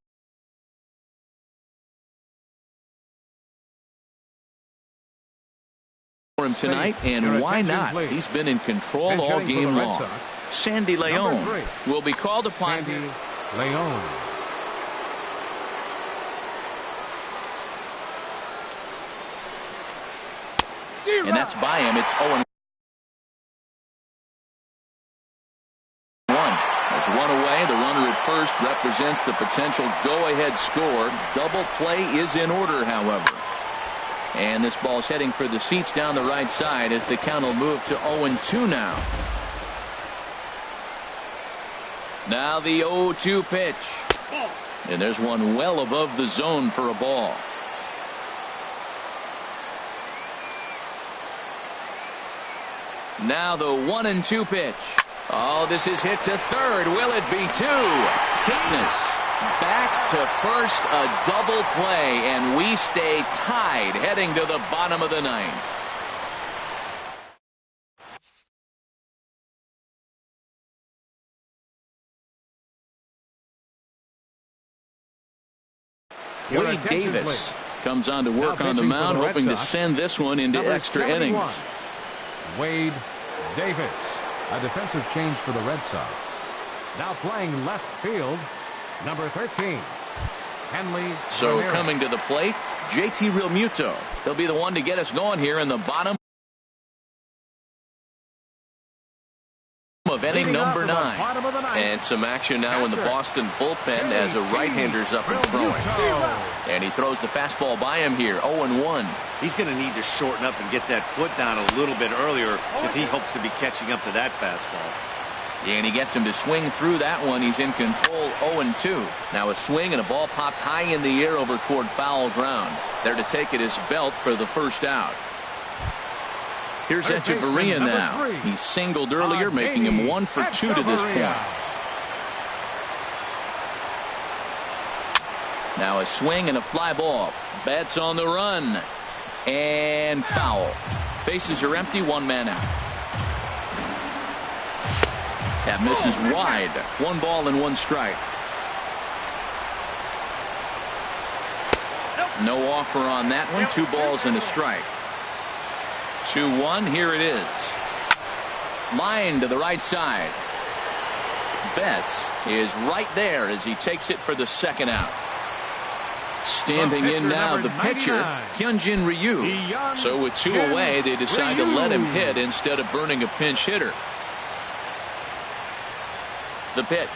A: him tonight, and why not? He's been in control all game long. Sandy Leon will be called upon.
B: Sandy Leon.
A: And that's by him. It's 0-1. There's one away. The runner at first represents the potential go-ahead score. Double play is in order, however. And this ball's heading for the seats down the right side as the count will move to 0-2 now. Now the 0-2 pitch. And there's one well above the zone for a ball. Now the 1-2 pitch. Oh, this is hit to third. Will it be 2? Kipnis Back to first, a double play, and we stay tied heading to the bottom of the ninth. Wade Davis comes on to work on the mound, hoping to send this one into extra innings.
B: Wade Davis, a defensive change for the Red Sox. Now playing left field, number 13, Henley.
A: So
B: Ramirez.
A: coming to the plate, JT Realmuto. He'll be the one to get us going here in the bottom of inning number 9. And some action now in the Boston bullpen as a right-hander's up and throwing. And he throws the fastball by him here, 0-1.
D: He's going to need to shorten up and get that foot down a little bit earlier if he hopes to be catching up to that fastball.
A: And he gets him to swing through that one. He's in control, 0-2. Now a swing and a ball popped high in the air over toward foul ground. There to take it is Belt for the first out. Here's Echeverria now. He singled earlier, making him 1 for 2 to this point. Now a swing and a fly ball. Betts on the run. And foul. Bases are empty, 1 man out. That misses wide. 1 ball and 1 strike. No offer on that one. 2 balls and a strike. 2-1. Here it is. Line to the right side. Betts is right there as he takes it for the second out. Standing in now, the pitcher, Hyunjin Ryu. So with 2 away, they decide to let him hit instead of burning a pinch hitter. The pitch.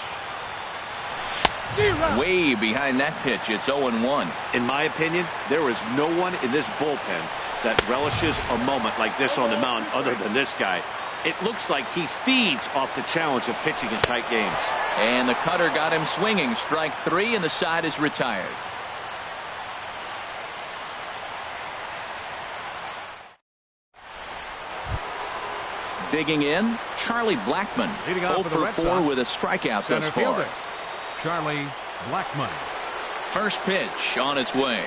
A: Way behind that pitch. It's 0-1.
D: In my opinion, there is no one in this bullpen that relishes a moment like this on the mound other than this guy. It looks like he feeds off the challenge of pitching in tight games.
A: And the cutter got him swinging. Strike 3, and the side is retired. Digging in, Charlie Blackmon. 0 for 4 with a strikeout thus far.
B: Charlie Blackmon.
A: First pitch on its way.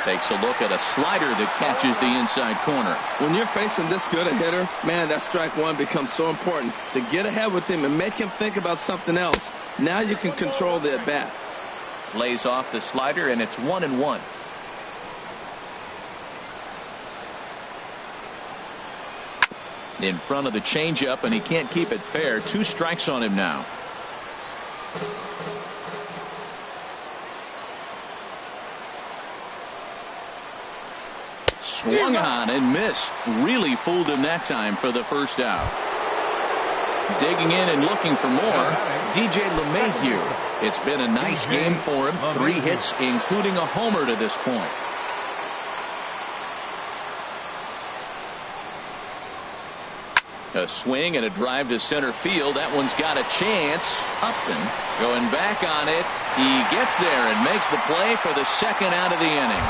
A: Takes a look at a slider that catches the inside corner.
C: When you're facing this good a hitter, man, that strike 1 becomes so important to get ahead with him and make him think about something else. Now you can control the at-bat.
A: Lays off the slider, and it's 1-1. In front of the changeup, and he can't keep it fair. 2 strikes on him now. Swung on and missed. Really fooled him that time for the first out. Digging in and looking for more, DJ LeMahieu. It's been a nice game for him. 3 hits, including a homer to this point. A swing and a drive to center field. That one's got a chance. Upton going back on it. He gets there and makes the play for the second out of the inning.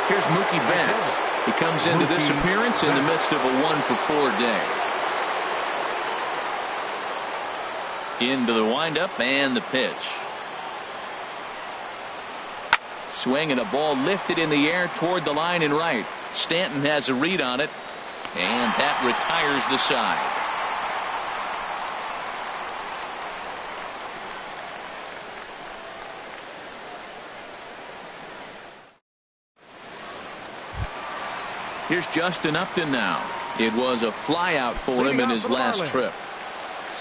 A: Here's Mookie Betts. He comes into this appearance in the midst of a 1 for 4 day. Into the windup and the pitch. Swing and a ball lifted in the air toward the line and right. Stanton has a read on it. And that retires the side. Here's Justin Upton now. It was a fly out for him in his last trip.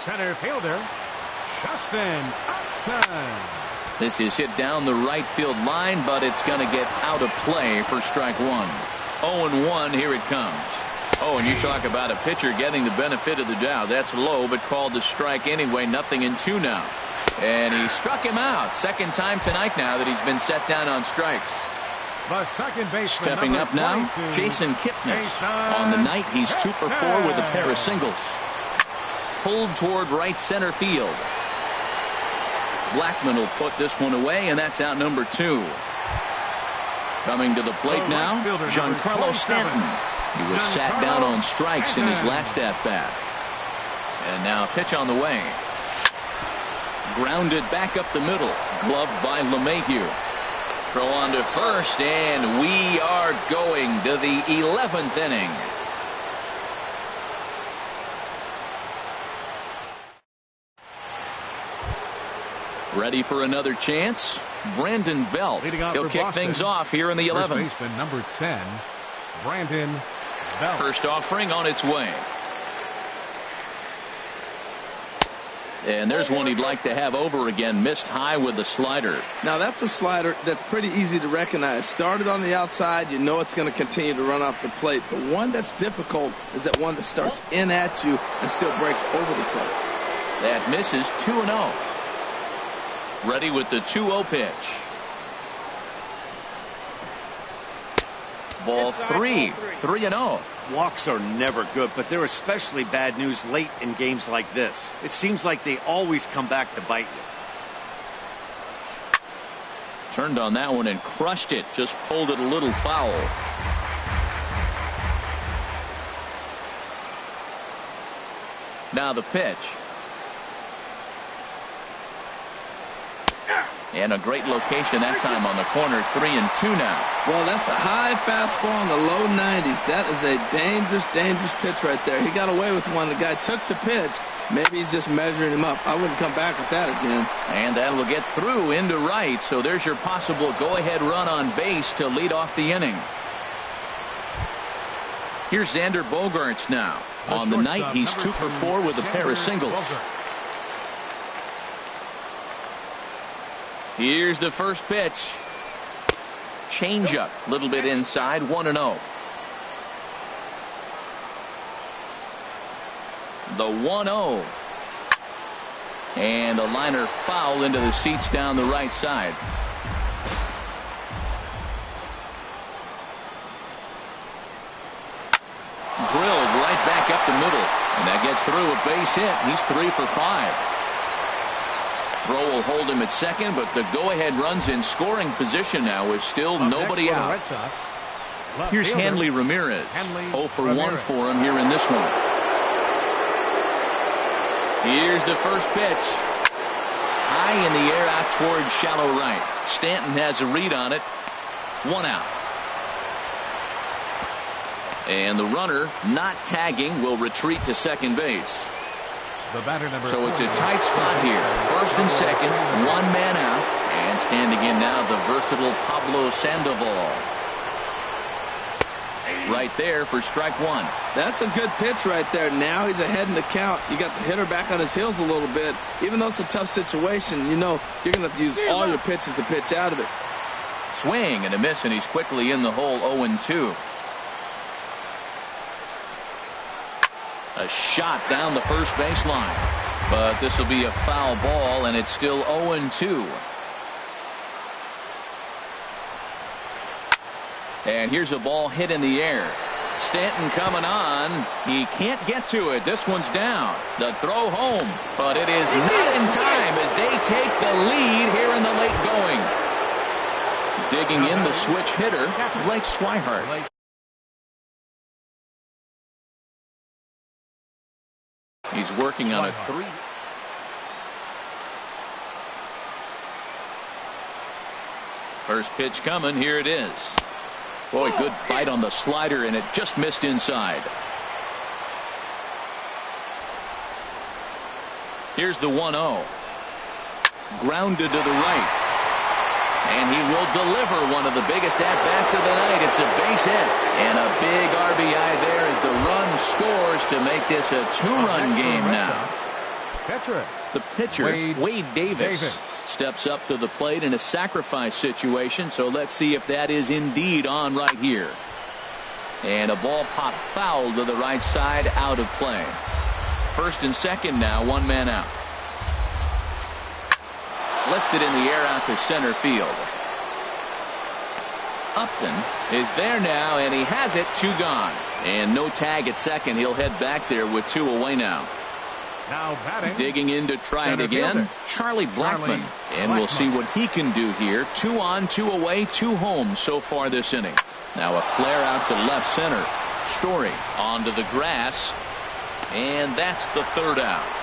B: Center fielder, Justin Upton.
A: This is hit down the right field line, but it's going to get out of play for strike 1. 0-1. Here it comes. Oh, and you talk about a pitcher getting the benefit of the doubt. That's low, but called a strike anyway. 0-2 now. And he struck him out. Second time tonight now that he's been set down on strikes.
B: The second baseman,
A: stepping up now, Jason Kipnis. On the night, he's 2 for 4 with a pair of singles. Pulled toward right center field. Blackmon will put this one away, and that's out number 2. Coming to the plate now, Giancarlo Stanton. He was sat down on strikes in his last at-bat. And now pitch on the way. Grounded back up the middle. Gloved by LeMahieu. Throw on to first, and we are going to the 11th inning. Ready for another chance? Brandon Belt. He'll kick things off here in the 11th.
B: First baseman number 10, Brandon Belt.
A: First offering on its way. And there's one he'd like to have over again. Missed high with the slider.
C: Now that's a slider that's pretty easy to recognize. Started on the outside, you know it's going to continue to run off the plate. The one that's difficult is that one that starts in at you and still breaks over the plate.
A: That misses 2-0. Ready with the 2-0 pitch. Ball 3, 3-0.
D: Walks are never good, but they're especially bad news late in games like this. It seems like they always come back to bite you.
A: Turned on that one and crushed it. Just pulled it a little foul. Now the pitch. And a great location that time on the corner. 3-2 now.
C: Well, that's a high fastball in the low 90s. That is a dangerous, dangerous pitch right there. He got away with one. The guy took the pitch. Maybe he's just measuring him up. I wouldn't come back with that again.
A: And that will get through into right. So there's your possible go-ahead run on base to lead off the inning. Here's Xander Bogaerts now. On the night, he's 2 for 4 with a pair of singles. Here's the first pitch. Changeup, a little bit inside, 1-0. The 1-0. And a liner foul into the seats down the right side. Drilled right back up the middle. And that gets through a base hit. He's 3 for 5. Throw will hold him at second, but the go-ahead runs in scoring position now with still nobody out. Here's Hanley Ramirez. 0 for 1 for him here in this one. Here's the first pitch. High in the air out towards shallow right. Stanton has a read on it. 1 out. And the runner, not tagging, will retreat to second base. So it's a tight spot here. First and second, 1 man out. And standing in now, the versatile Pablo Sandoval. Right there for strike 1.
C: That's a good pitch right there. Now he's ahead in the count. You got the hitter back on his heels a little bit. Even though it's a tough situation, you know you're going to have to use all your pitches to pitch out of it.
A: Swing and a miss, and he's quickly in the hole. 0-2. A shot down the first baseline. But this will be a foul ball, and it's still 0-2. And here's a ball hit in the air. Stanton coming on. He can't get to it. This one's down. The throw home. But it is not in time as they take the lead here in the late going. Digging in the switch hitter, Blake Swihart. He's working on a 3. First pitch coming. Here it is. Boy, good bite on the slider, and it just missed inside. Here's the 1-0. Grounded to the right. And he will deliver one of the biggest at-bats of the night. It's a base hit. And a big RBI there as the run scores to make this a 2-run game now. The pitcher, Wade Davis, steps up to the plate in a sacrifice situation. So let's see if that is indeed on right here. And a ball popped foul to the right side, out of play. First and second now, 1 man out. Lifted in the air out to center field. Upton is there now, and he has it. 2 gone. And no tag at second. He'll head back there with 2 away now.
B: Now batting.
A: Digging in to try it again,
B: fielder.
A: Charlie Blackmon. And we'll see what he can do here. 2 on, 2 away, 2 home so far this inning. Now a flare out to left center. Story onto the grass. And that's the third out.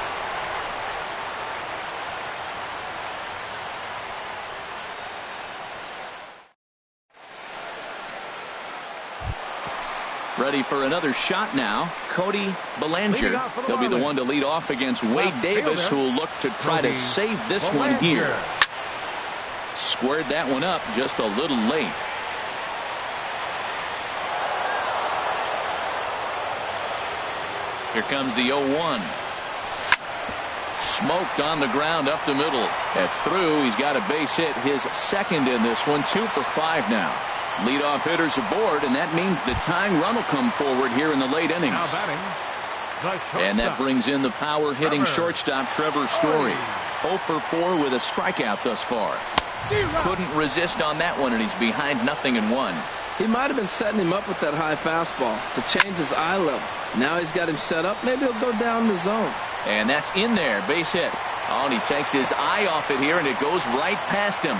A: Ready for another shot now, Cody Bellinger. He'll be the one to lead off against Wade Davis, who will look to try to save this one here. Squared that one up just a little late. Here comes the 0-1. Smoked on the ground up the middle. That's through. He's got a base hit, his second in this one. 2 for 5 now. Leadoff hitters aboard, and that means the tying run will come forward here in the late innings.
B: Now batting,
A: and that brings in the power-hitting shortstop Trevor Story. 0 for 4 with a strikeout thus far. Couldn't resist on that one, and he's behind 0-1.
C: He might have been setting him up with that high fastball to change his eye level. Now he's got him set up. Maybe he'll go down the zone.
A: And that's in there. Base hit. Oh, and he takes his eye off it here, and it goes right past him.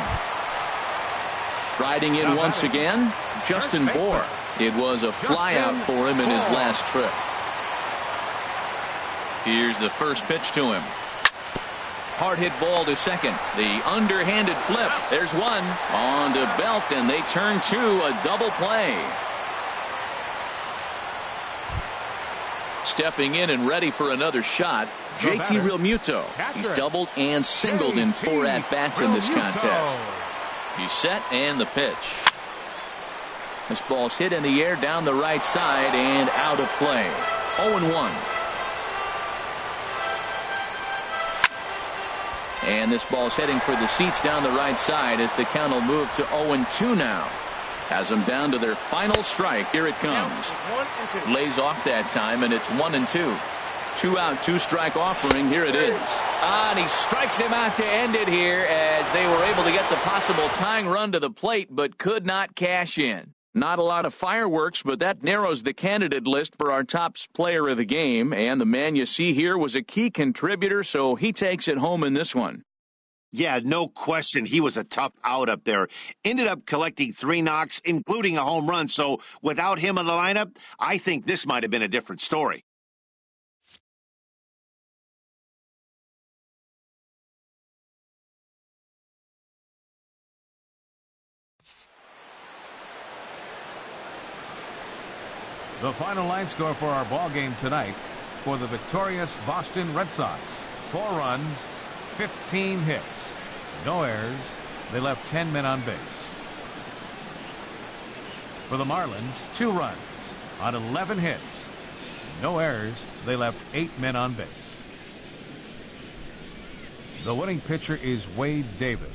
A: Striding in once again, Justin Bohr. It was a flyout for him in his last trip. Here's the first pitch to him. Hard hit ball to second. The underhanded flip. There's one on to Belt, and they turn to a double play. Stepping in and ready for another shot, JT Realmuto. He's doubled and singled in 4 at-bats in this contest. He's set and the pitch. This ball's hit in the air down the right side and out of play. 0-1. And this ball's heading for the seats down the right side as the count will move to 0-2 now. Has them down to their final strike. Here it comes. Lays off that time, and it's 1-2. 2 out, 2 strike offering. Here it is. And he strikes him out to end it here as they were able to get the possible tying run to the plate, but could not cash in. Not a lot of fireworks, but that narrows the candidate list for our top player of the game. And the man you see here was a key contributor, so he takes it home in this one.
D: Yeah, no question. He was a tough out up there. Ended up collecting 3 knocks, including a home run. So without him in the lineup, I think this might have been a different story.
B: The final line score for our ball game tonight for the victorious Boston Red Sox. 4 runs, 15 hits, no errors. They left 10 men on base. For the Marlins, 2 runs on 11 hits, no errors. They left 8 men on base. The winning pitcher is Wade Davis.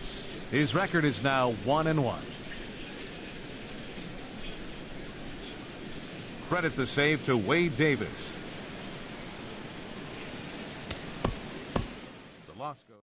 B: His record is now 1-1. Credit the save to Wade Davis. The loss goes